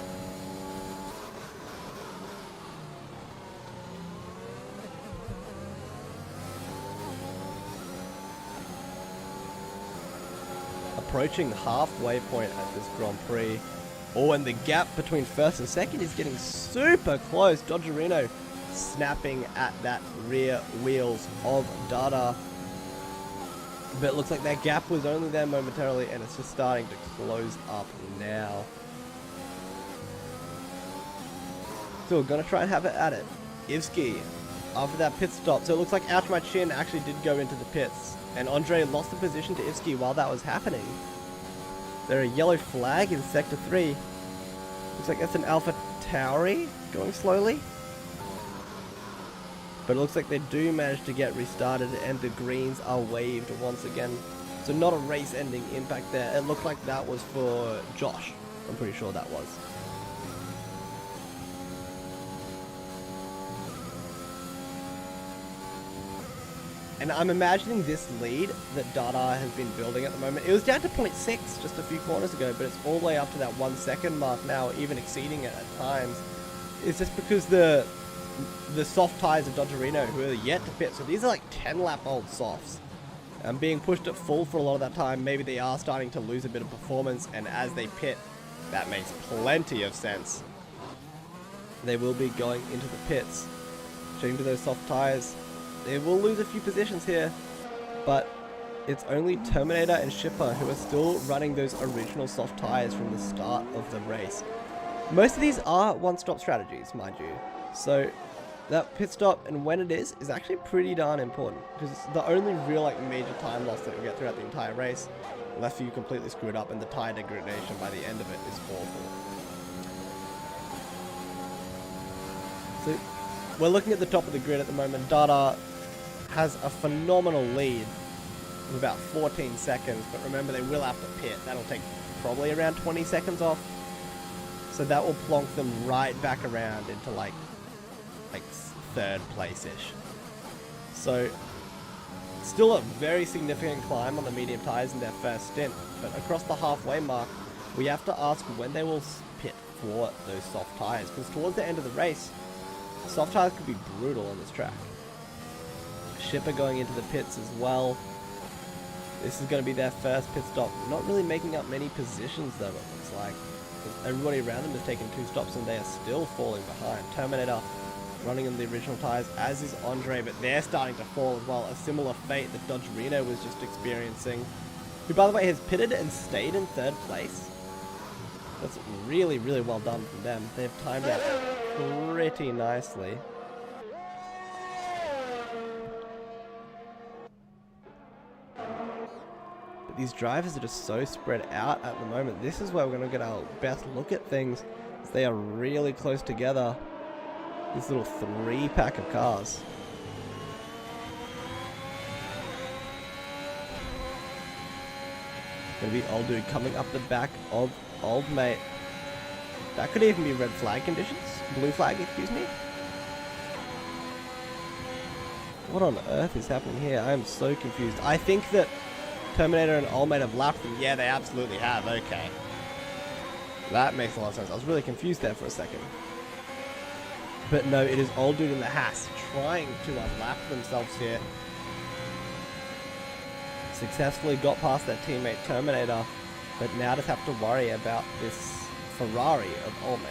Approaching the halfway point at this Grand Prix. Oh, and the gap between 1st and 2nd is getting super close. Dodgerino snapping at that rear wheels of Dada. But it looks like that gap was only there momentarily, and it's just starting to close up now. Still gonna try and have it at it. Ivsky after that pit stop. So it looks like Outmachin actually did go into the pits. And Andre lost the position to Ivsky while that was happening. There a yellow flag in Sector 3. Looks like that's an Alpha Tauri going slowly. But it looks like they do manage to get restarted and the greens are waved once again. So not a race-ending impact there. It looked like that was for Josh. I'm pretty sure that was. And I'm imagining this lead that Dada has been building at the moment. It was down to 0.6 just a few corners ago, but it's all the way up to that 1 second mark now, even exceeding it at times. It's just because the soft tires of Dodgerino, who are yet to pit, so these are like 10 lap old softs. Being pushed at full for a lot of that time, maybe they are starting to lose a bit of performance, and as they pit, that makes plenty of sense. They will be going into the pits, checking to those soft tires. They will lose a few positions here, but it's only Terminator and Shipper who are still running those original soft tires from the start of the race. Most of these are one-stop strategies, mind you. So that pit stop, and when it is actually pretty darn important, because it's the only real like major time loss that we get throughout the entire race, unless you completely screw it up, and the tire degradation by the end of it is awful. So we're looking at the top of the grid at the moment. Dada has a phenomenal lead of about 14 seconds, but remember they will have to pit. That'll take probably around 20 seconds off. So that will plonk them right back around into like third place-ish. So still a very significant climb on the medium tyres in their first stint, but across the halfway mark, we have to ask when they will pit for those soft tyres, because towards the end of the race, soft tyres could be brutal on this track. Shipper going into the pits as well. This is going to be their first pit stop. Not really making up many positions though, it looks like. Everybody around them has taken 2 stops and they are still falling behind. Terminator running on the original tyres, as is Andre, but they're starting to fall as well. A similar fate that Dodge Reno was just experiencing, who by the way has pitted and stayed in 3rd place. That's really, really well done from them. They've timed out pretty nicely. But these drivers are just so spread out at the moment. This is where we're going to get our best look at things, as they are really close together. This little 3-pack of cars. Gonna be old dude coming up the back of old mate. That could even be red flag conditions. Blue flag, excuse me. What on earth is happening here? I am so confused. I think that Terminator and old mate have lapped them. Yeah, they absolutely have. Okay. That makes a lot of sense. I was really confused there for a second. But no, it is old dude in the Haas trying to unlap themselves here. Successfully got past their teammate Terminator, but now just have to worry about this Ferrari of old mate.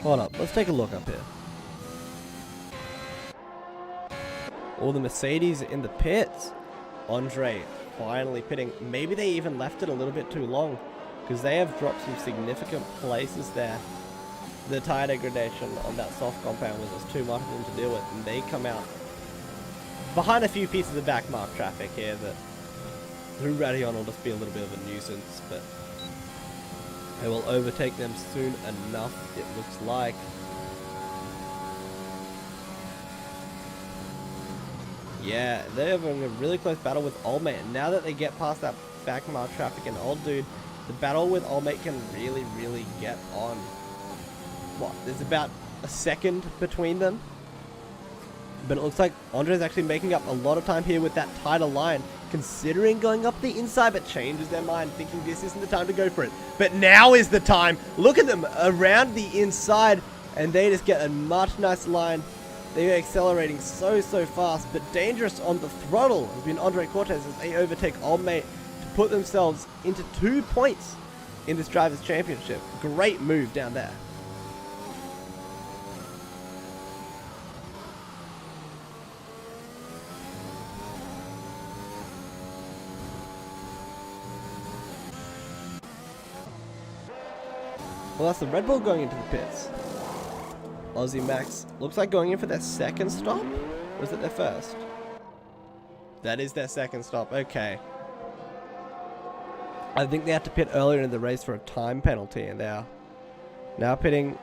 Hold up, let's take a look up here. All the Mercedes in the pits. Andre finally pitting. Maybe they even left it a little bit too long, because they have dropped some significant places there. The tire degradation on that soft compound was just too much for them to deal with, and they come out behind a few pieces of back mark traffic here that through Radeon will just be a little bit of a nuisance, but they will overtake them soon enough, it looks like. Yeah, they're having a really close battle with Old Mate. And now that they get past that back mark traffic and Old Dude, the battle with Old Mate can really, really get on. What? There's about a second between them. But it looks like Andre's actually making up a lot of time here with that tighter line, considering going up the inside, but changes their mind, thinking this isn't the time to go for it. But now is the time. Look at them around the inside, and they just get a much nicer line. They're accelerating so fast, but dangerous on the throttle has been Andre Cortez as they overtake Old Mate to put themselves into 2 points in this Drivers' Championship. Great move down there. Well, that's the Red Bull going into the pits. Aussie Max looks like going in for their second stop? Or is it their first? That is their second stop. Okay. I think they had to pit earlier in the race for a time penalty, and they are now pitting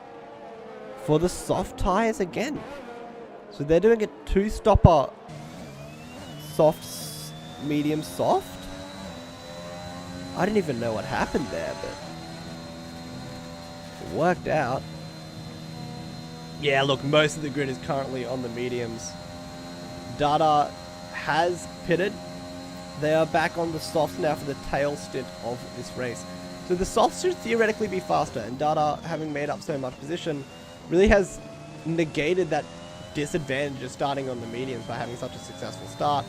for the soft tires again. So they're doing a 2-stopper soft, medium, soft. I didn't even know what happened there, but it worked out. Yeah, look, most of the grid is currently on the mediums. Dada has pitted. They are back on the softs now for the tail stint of this race. So the softs should theoretically be faster, and Dada, having made up so much position, really has negated that disadvantage of starting on the mediums by having such a successful start.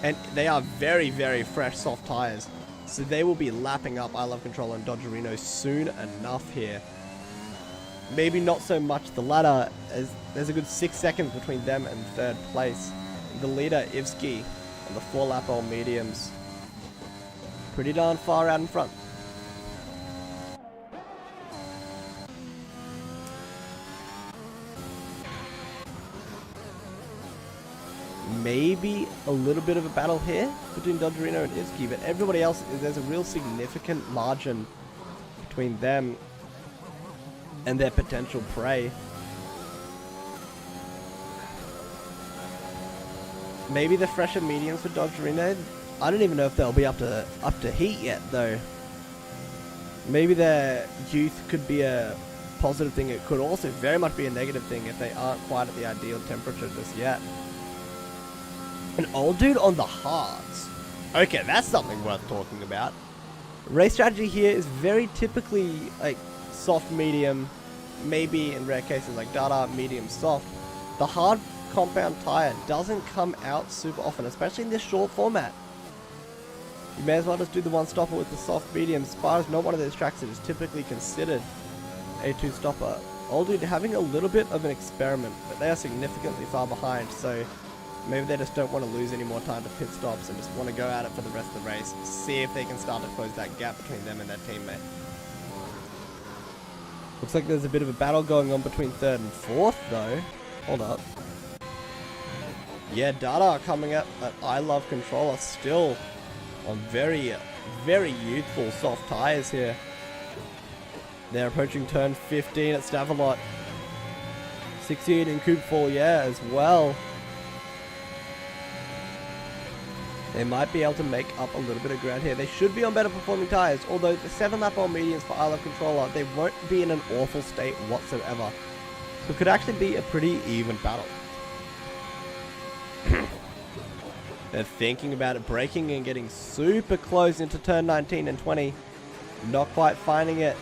And they are very, very fresh soft tires. So they will be lapping up I Love Control and Dodge Reno soon enough here. Maybe not so much the latter, as there's a good 6 seconds between them and third place. The leader, Ivsky, on the 4-lap old mediums. Pretty darn far out in front. Maybe a little bit of a battle here between Dodge Reno and Ivsky, but everybody else, there's a real significant margin between them. and their potential prey. Maybe the fresher mediums for Dodgerino. I don't even know if they'll be up to heat yet, though. Maybe their youth could be a positive thing. It could also very much be a negative thing if they aren't quite at the ideal temperature just yet. An old dude on the hards. Okay, that's something worth talking about. Race strategy here is very typically like soft, medium, maybe in rare cases like Dada, medium, soft. The hard compound tire doesn't come out super often, especially in this short format. You may as well just do the one stopper with the soft medium. Spa is not one of those tracks that is typically considered a two stopper. Old dude having a little bit of an experiment, but they are significantly far behind, so maybe they just don't want to lose any more time to pit stops and just want to go at it for the rest of the race. See if they can start to close that gap between them and their teammate. Looks like there's a bit of a battle going on between third and fourth though. Hold up. Yeah, Dada coming up at I Love Controller still on very, very youthful soft tires here. They're approaching turn 15 at Stavelot. 16 in Coupe Fourier as well. They might be able to make up a little bit of ground here. They should be on better performing tires, although the 7-lap on mediums for I Love Controller, they won't be in an awful state whatsoever. So it could actually be a pretty even battle. They're thinking about it, braking and getting super close into turn 19 and 20. Not quite finding it.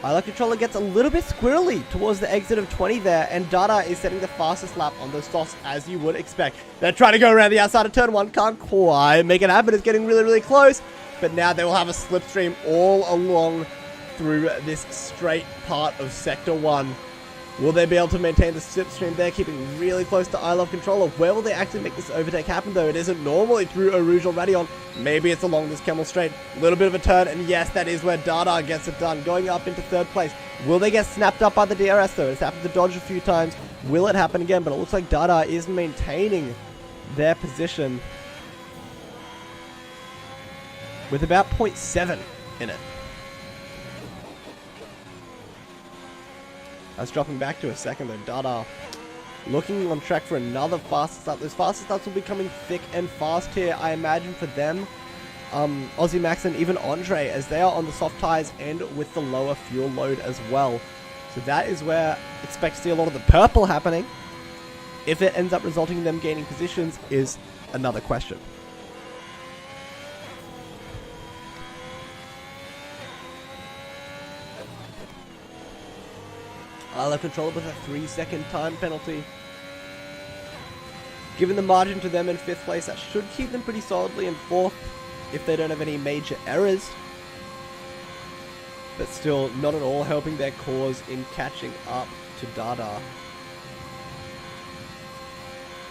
I Love Controller gets a little bit squirrely towards the exit of 20 there, and Dada is setting the fastest lap on those softs as you would expect. They're trying to go around the outside of turn 1, can't quite make it happen, it's getting really, really close, but now they will have a slipstream all along through this straight part of Sector 1. Will they be able to maintain the slipstream there, keeping really close to I Love Controller? Where will they actually make this overtake happen, though? It isn't normally through Eau Rouge or Radion. Maybe it's along this Camel Straight. A little bit of a turn, and yes, that is where Dada gets it done, going up into third place. Will they get snapped up by the DRS, though? It's happened to Dodge a few times. Will it happen again? But it looks like Dada is maintaining their position with about 0.7 in it. That's dropping back to a second though. Dada looking on track for another fast start. Those fast starts will be coming thick and fast here, I imagine, for them. Aussie Max and even Andre, as they are on the soft tires and with the lower fuel load as well. So that is where I expect to see a lot of the purple happening. If it ends up resulting in them gaining positions is another question. I Love Controller with a 3-second time penalty. Given the margin to them in 5th place, that should keep them pretty solidly in 4th if they don't have any major errors. But still, not at all helping their cause in catching up to Dada.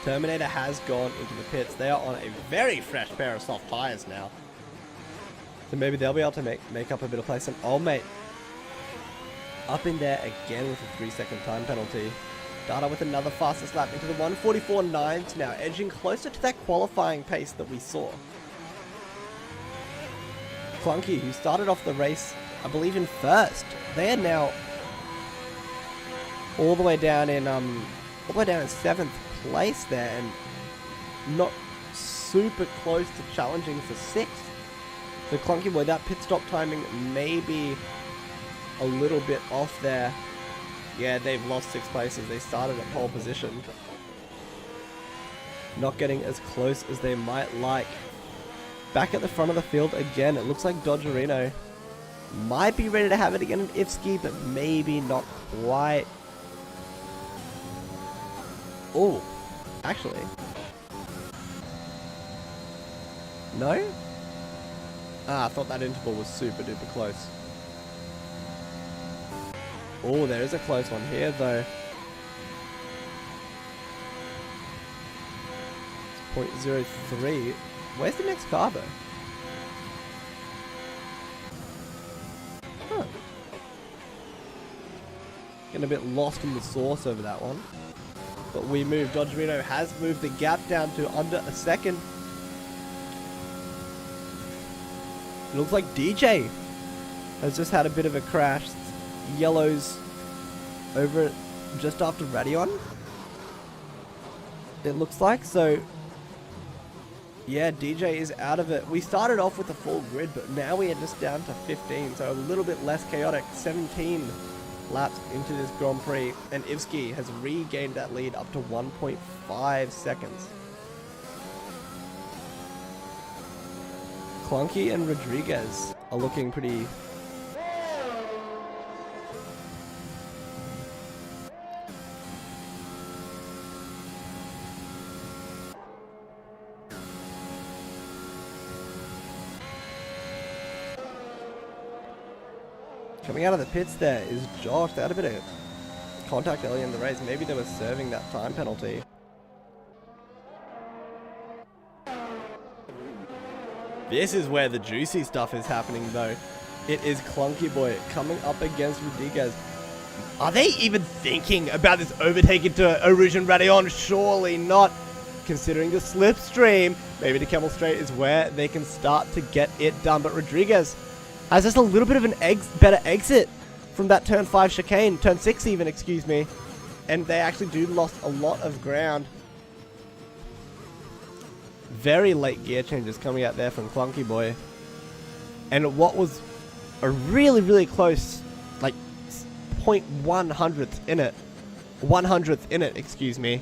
Terminator has gone into the pits. They are on a very fresh pair of soft tires now. So maybe they'll be able to make up a bit of place. And Old Mate up in there again with a 3-second time penalty. Dada with another fastest lap into the 1:44.9s now, edging closer to that qualifying pace that we saw. Clunky, who started off the race, I believe, in 1st, they are now all the way down in 7th place there, and not super close to challenging for 6th. So Clunky boy, that pit stop timing may be a little bit off there. Yeah, they've lost 6 places. They started at pole position. Not getting as close as they might like. Back at the front of the field again, it looks like Dodgerino might be ready to have it again in Ifsky, but maybe not quite. Oh, actually. No? I thought that interval was super duper close. Oh, there is a close one here, though. It's 0.03. Where's the next car, though? Huh. Getting a bit lost in the sauce over that one. But we moved. Dodgerino has moved the gap down to under a second. It looks like DJ has just had a bit of a crash. Yellow's over just after Radion. It looks like. So, yeah, DJ is out of it. We started off with a full grid, but now we are just down to 15. So a little bit less chaotic. 17 laps into this Grand Prix. And Ivsky has regained that lead up to 1.5 seconds. Clunky and Rodriguez are looking pretty... Coming out of the pits there is Josh. They had a bit of contact early in the race. Maybe they were serving that time penalty. This is where the juicy stuff is happening though. It is Clunky Boy coming up against Rodriguez. Are they even thinking about this overtake into Eau Rouge and Radion? Surely not. Considering the slipstream, maybe the Camel Straight is where they can start to get it done. But Rodriguez has just a little bit of an better exit from that turn 5 chicane, turn 6 even, excuse me. And they actually do lost a lot of ground. Very late gear changes coming out there from Clunky Boy. And what was a really, really close, like 0.100th in it, 100th in it, excuse me,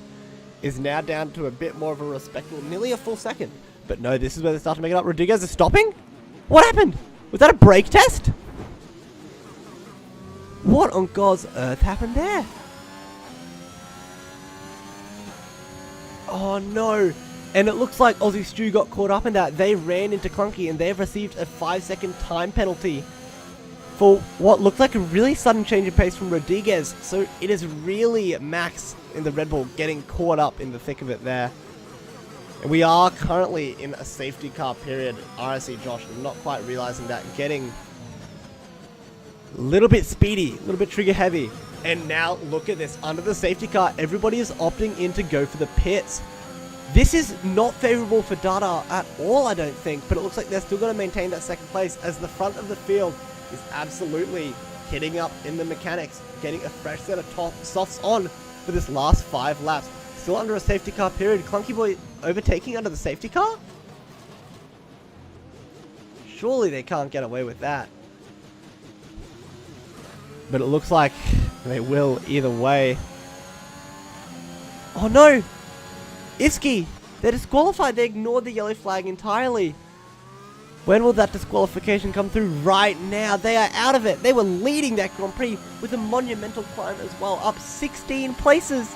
is now down to a bit more of a respectable, nearly a full second. But no, this is where they start to make it up. Rodriguez is stopping? What happened? Was that a brake test? What on God's earth happened there? Oh no. And it looks like Aussie Stew got caught up in that. They ran into Clunky and they've received a 5-second time penalty for what looked like a really sudden change of pace from Rodriguez. So it is really Max in the Red Bull getting caught up in the thick of it there. And we are currently in a safety car period. RSC Josh not quite realizing that. Getting a little bit speedy, a little bit trigger heavy. And now look at this. Under the safety car, everybody is opting in to go for the pits. This is not favorable for Dada at all, I don't think. But it looks like they're still going to maintain that second place as the front of the field is absolutely hitting up in the mechanics. Getting a fresh set of softs on for this last 5 laps. Still under a safety car period. Clunky Boy overtaking under the safety car? Surely they can't get away with that. But it looks like they will either way. Oh no! Ivsky! They're disqualified. They ignored the yellow flag entirely. When will that disqualification come through? Right now. They are out of it. They were leading that Grand Prix with a monumental climb as well. Up 16 places.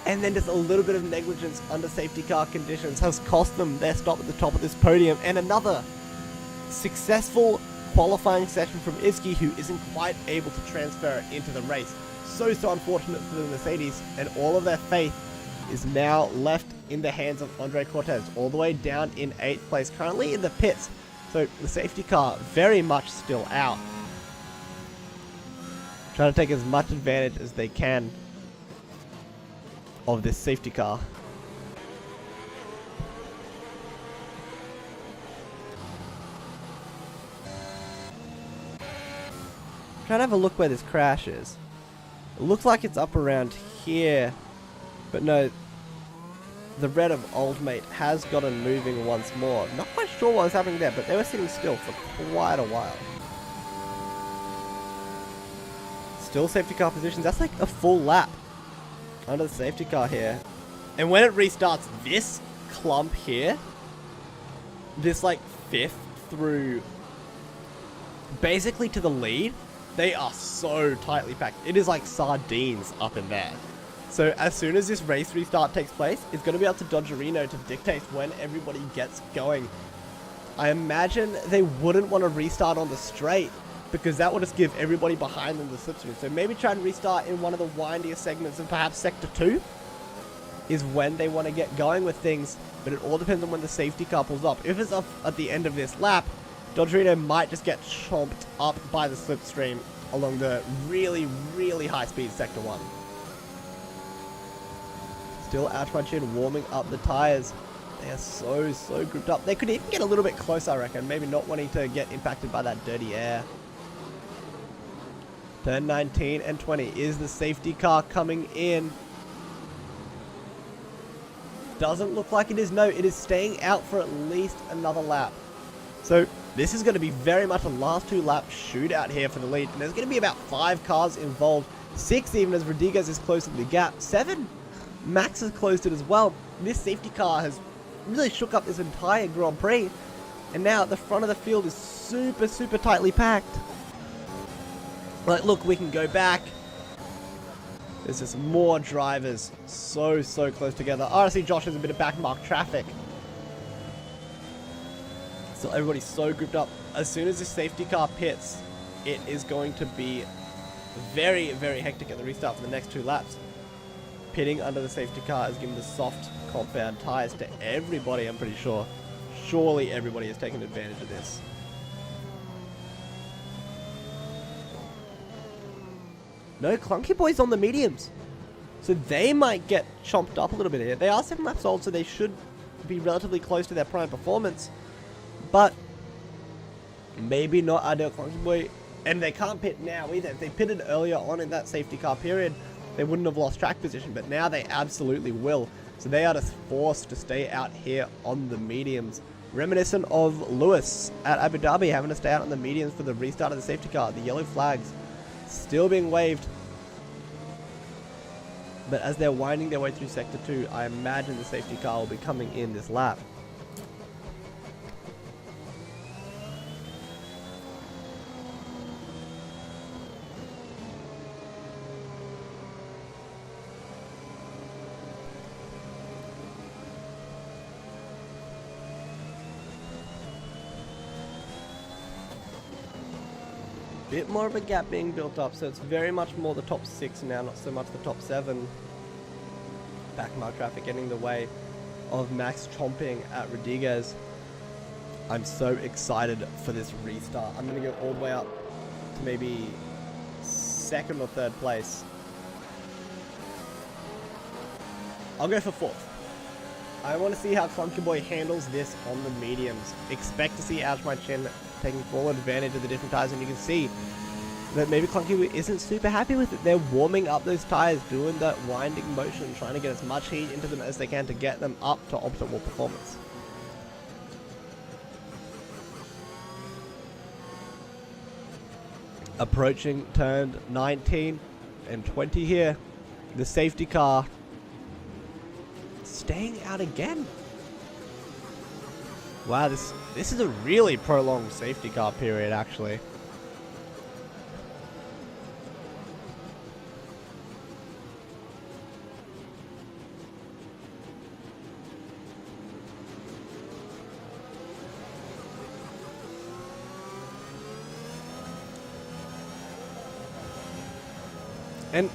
And then just a little bit of negligence under safety car conditions has cost them their stop at the top of this podium. And another successful qualifying session from Ivsky, who isn't quite able to transfer into the race. So unfortunate for the Mercedes. And all of their faith is now left in the hands of Andre Cortez. All the way down in 8th place. Currently in the pits. So the safety car very much still out. Trying to take as much advantage as they can of this safety car. Trying to have a look where this crash is. It looks like it's up around here, but no, the red of Old Mate has gotten moving once more. Not quite sure what was happening there, but they were sitting still for quite a while. Still safety car positions. That's like a full lap under the safety car here. And when it restarts, this clump here, this like 5th through basically to the lead, they are so tightly packed. It is like sardines up in there. So as soon as this race restart takes place, it's going to be up to Dodgerino to dictate when everybody gets going. I imagine they wouldn't want to restart on the straight because that would just give everybody behind them the slipstream. So maybe try and restart in one of the windier segments of perhaps Sector 2 is when they want to get going with things. But it all depends on when the safety car pulls up. If it's up at the end of this lap, Dodgerino might just get chomped up by the slipstream along the really, really high-speed Sector 1. Still Ouchmunchin warming up the tyres. They are so grouped up. They could even get a little bit closer, I reckon. Maybe not wanting to get impacted by that dirty air. Turn 19 and 20. Is the safety car coming in? Doesn't look like it is. No, it is staying out for at least another lap. So this is going to be very much a last 2 lap shootout here for the lead. And there's going to be about 5 cars involved. 6 even as Rodriguez is close to the gap. 7, Max has closed it as well. This safety car has really shook up this entire Grand Prix. And now the front of the field is super, super tightly packed. Like, look, we can go back. There's just more drivers so close together. RC Josh has a bit of backmark traffic. So everybody's so grouped up. As soon as this safety car pits, it is going to be very, very hectic at the restart for the next 2 laps. Pitting under the safety car is giving the soft compound tires to everybody, I'm pretty sure. Surely everybody has taken advantage of this. No, Clunky Boy's on the mediums. So they might get chomped up a little bit here. They are 7 laps old, so they should be relatively close to their prime performance. But maybe not ideal Clunky Boy. And they can't pit now either. If they pitted earlier on in that safety car period, they wouldn't have lost track position. But now they absolutely will. So they are just forced to stay out here on the mediums. Reminiscent of Lewis at Abu Dhabi having to stay out on the mediums for the restart of the safety car. The yellow flags still being waved. But as they're winding their way through Sector 2, I imagine the safety car will be coming in this lap. Bit more of a gap being built up, so it's very much more the top 6 now, not so much the top 7. Backmark traffic getting in the way of Max chomping at Rodriguez. I'm so excited for this restart. I'm going to go all the way up to maybe 2nd or 3rd place. I'll go for 4th. I want to see how Clunky Boy handles this on the mediums. Expect to see Ouch My Chin taking full advantage of the different tires, and you can see that maybe Clunky Boy isn't super happy with it. They're warming up those tires, doing that winding motion, trying to get as much heat into them as they can to get them up to optimal performance. Approaching turn 19 and 20 here. The safety car staying out again. Wow, this is a really prolonged safety car period, actually. And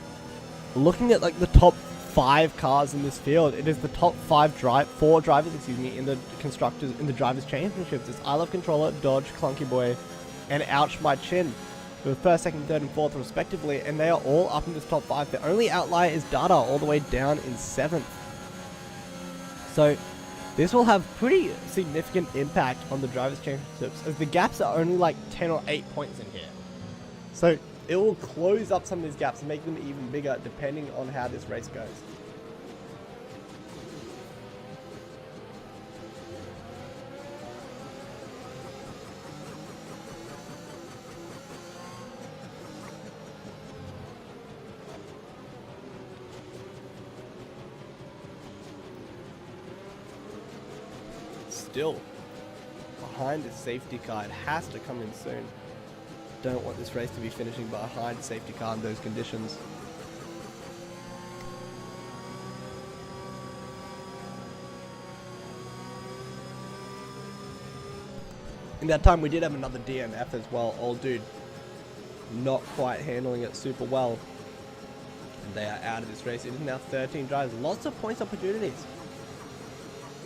looking at like the top 5 cars in this field, it is the top 4 drivers, excuse me, in the constructors, in the drivers championships. It's I Love Controller, Dodge, Clunky Boy, and Ouch My Chin, with 1st, 2nd, 3rd, and 4th respectively, and they are all up in this top 5. The only outlier is Dada, all the way down in 7th. So this will have pretty significant impact on the drivers championships, as the gaps are only like 10 or 8 points in here. So it will close up some of these gaps and make them even bigger depending on how this race goes. Still behind the safety car, it has to come in soon. Don't want this race to be finishing behind a safety car in those conditions. In that time we did have another DNF as well. Old dude not quite handling it super well. And they are out of this race. It is now 13 drivers. Lots of points opportunities.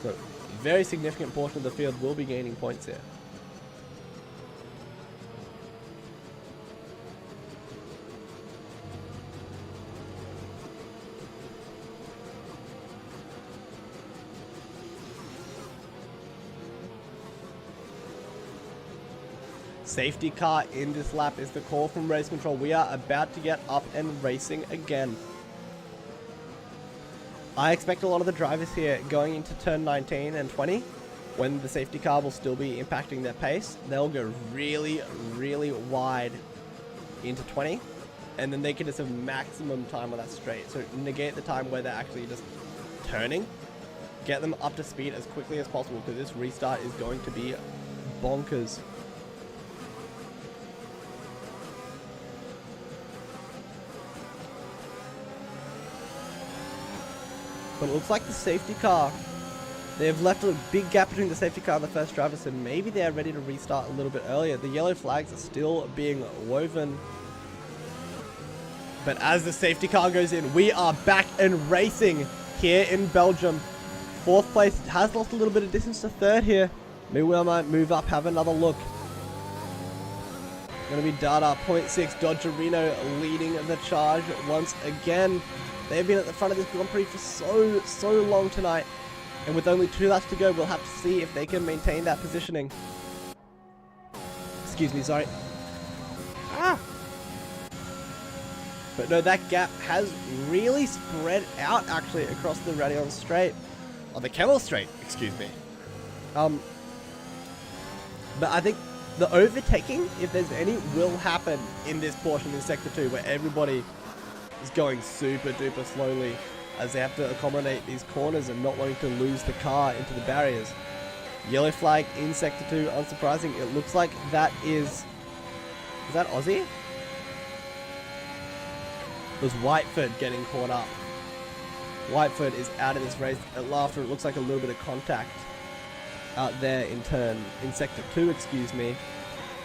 So a very significant portion of the field will be gaining points here. Safety car in this lap is the call from race control. We are about to get up and racing again. I expect a lot of the drivers here going into turn 19 and 20, when the safety car will still be impacting their pace, they'll go really, really wide into 20, and then they can just have maximum time on that straight. So negate the time where they're actually just turning, get them up to speed as quickly as possible, because this restart is going to be bonkers. But it looks like the safety car, they've left a big gap between the safety car and the first driver, so maybe they're ready to restart a little bit earlier. The yellow flags are still being woven. But as the safety car goes in, we are back and racing here in Belgium. Fourth place has lost a little bit of distance to third here. Maybe we might move up, have another look. Going to be Dada, 0.6, Dodgerino leading the charge once again. They've been at the front of this Grand Prix for so long tonight. And with only 2 laps to go, we'll have to see if they can maintain that positioning. Excuse me, sorry. But no, that gap has really spread out actually across the Radion Straight. Or the Camel Straight, excuse me. But I think the overtaking, if there's any, will happen in this portion in Sector 2, where everybody is going super duper slowly as they have to accommodate these corners and not wanting to lose the car into the barriers. Yellow flag in Sector 2, unsurprising. It looks like that is that Aussie? It was Whiteford getting caught up. Whiteford is out of this race. After it looks like a little bit of contact out there in Sector 2, excuse me.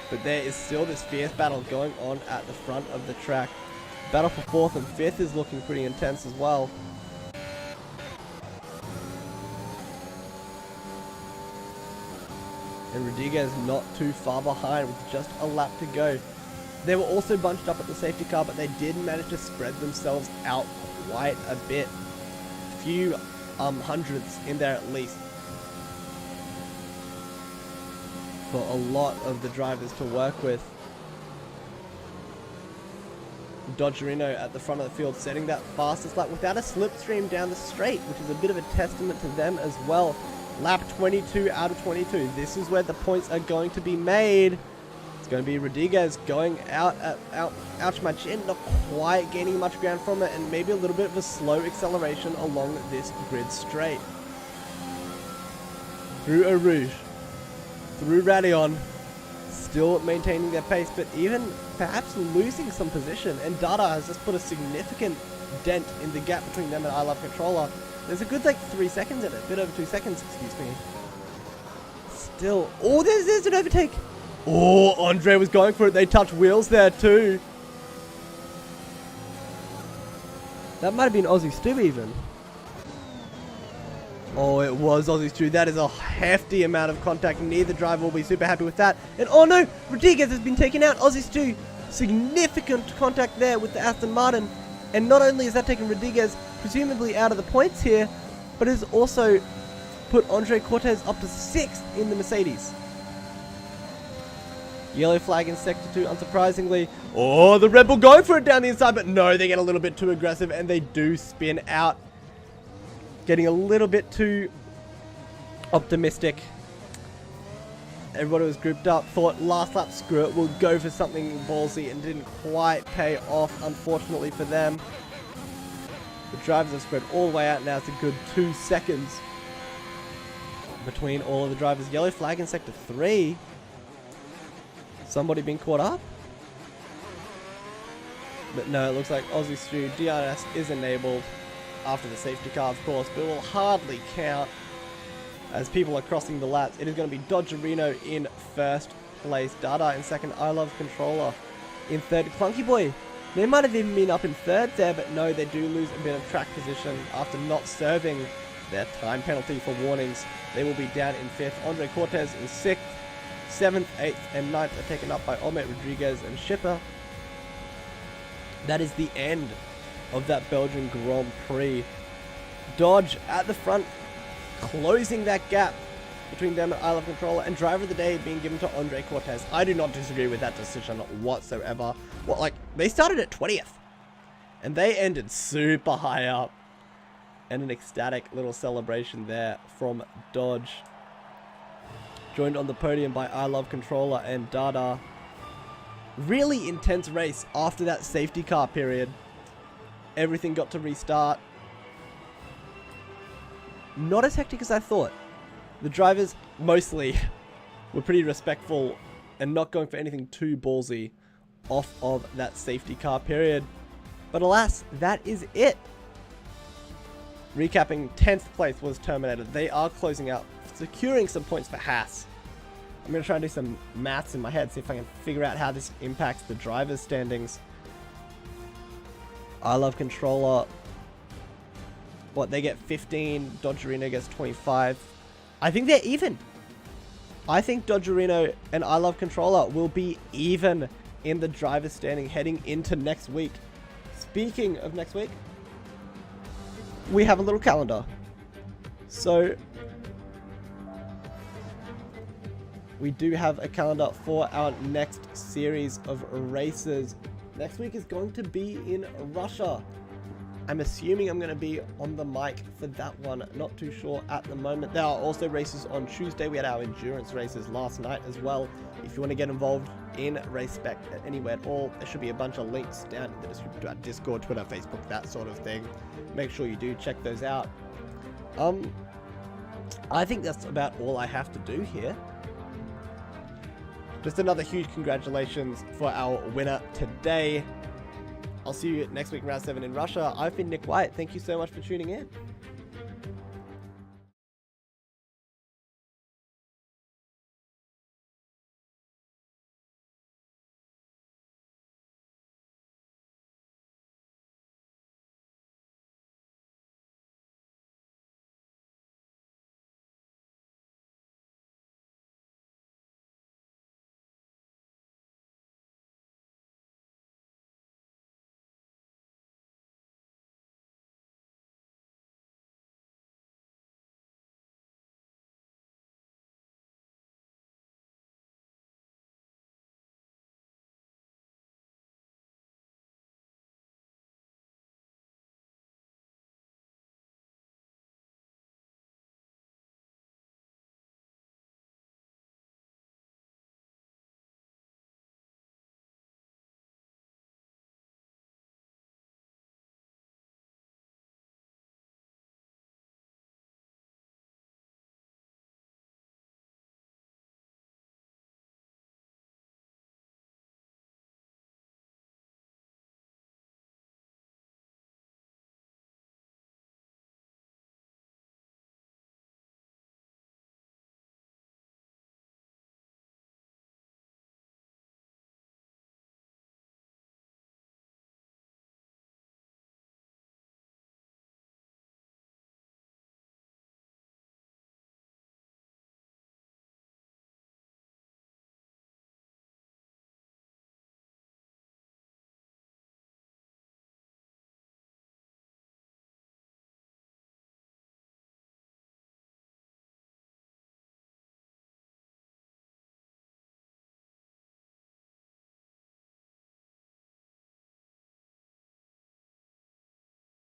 But there is still this fierce battle going on at the front of the track. Battle for 4th and 5th is looking pretty intense as well. And Rodriguez not too far behind with just a lap to go. They were also bunched up at the safety car, but they did manage to spread themselves out quite a bit. Few hundredths in there at least, for a lot of the drivers to work with. Dodgerino at the front of the field, setting that fastest lap without a slipstream down the straight, which is a bit of a testament to them as well. Lap 22 out of 22. This is where the points are going to be made. It's going to be Rodriguez going out my chin, not quite gaining much ground from it, and maybe a little bit of a slow acceleration along this grid straight. Through Eau Rouge, through Radion, still maintaining their pace, but even perhaps losing some position. And Dada has just put a significant dent in the gap between them and I Love Controller. There's a good like 3 seconds in it, a bit over 2 seconds, excuse me. Still, oh, there's an overtake. Oh, Andre was going for it. They touched wheels there too. That might have been Aussie Stu even. Oh, it was Aussie Stu. That is a hefty amount of contact. Neither driver will be super happy with that. And oh no, Rodriguez has been taken out. Aussie Stu, significant contact there with the Aston Martin. And not only is that taking Rodriguez presumably out of the points here, but has also put Andre Cortez up to 6th in the Mercedes. Yellow flag in Sector 2, unsurprisingly. Oh, the Red Bull going for it down the inside, but no, they get a little bit too aggressive and they do spin out. Getting a little bit too optimistic. Everybody was grouped up, thought last lap, screw it, we'll go for something ballsy, and didn't quite pay off, unfortunately for them. The drivers have spread all the way out now. It's a good 2 seconds between all of the drivers. Yellow flag in Sector 3. Somebody being caught up? But no, it looks like Aussie Stu, DRS is enabled after the safety car, of course, but it will hardly count as people are crossing the laps. It is going to be Dodgerino in first place, Dada in second, I Love Controller in third. Clunky Boy, they might have even been up in third there, but no, they do lose a bit of track position after not serving their time penalty for warnings. They will be down in fifth. Andre Cortez in sixth. 7th, 8th, and 9th are taken up by Olmet, Rodriguez, and Schipper. That is the end of that Belgian Grand Prix. Dodge at the front, closing that gap between them and I Love Controller, and driver of the day being given to Andre Cortez. I do not disagree with that decision whatsoever. Well, like, they started at 20th, and they ended super high up. And an ecstatic little celebration there from Dodge. Joined on the podium by I Love Controller and Dada. Really intense race after that safety car period. Everything got to restart. Not as hectic as I thought. The drivers mostly were pretty respectful and not going for anything too ballsy off of that safety car period. But alas, that is it. Recapping, 10th place was terminated. They are closing out, securing some points for Haas. I'm going to try and do some maths in my head, see if I can figure out how this impacts the drivers' standings. I Love Controller. What, they get 15, Dodgerino gets 25. I think they're even. I think Dodgerino and I Love Controller will be even in the drivers' standing heading into next week. Speaking of next week, we have a little calendar. So we do have a calendar for our next series of races. Next week is going to be in Russia. I'm assuming I'm going to be on the mic for that one. Not too sure at the moment. There are also races on Tuesday. We had our endurance races last night as well. If you want to get involved in Race Spec anywhere at all, there should be a bunch of links down in the description to our Discord, Twitter, Facebook, that sort of thing. Make sure you do check those out. I think that's about all I have to do here. Just another huge congratulations for our winner today. I'll see you next week in round 7 in Russia. I've been Nick White. Thank you so much for tuning in.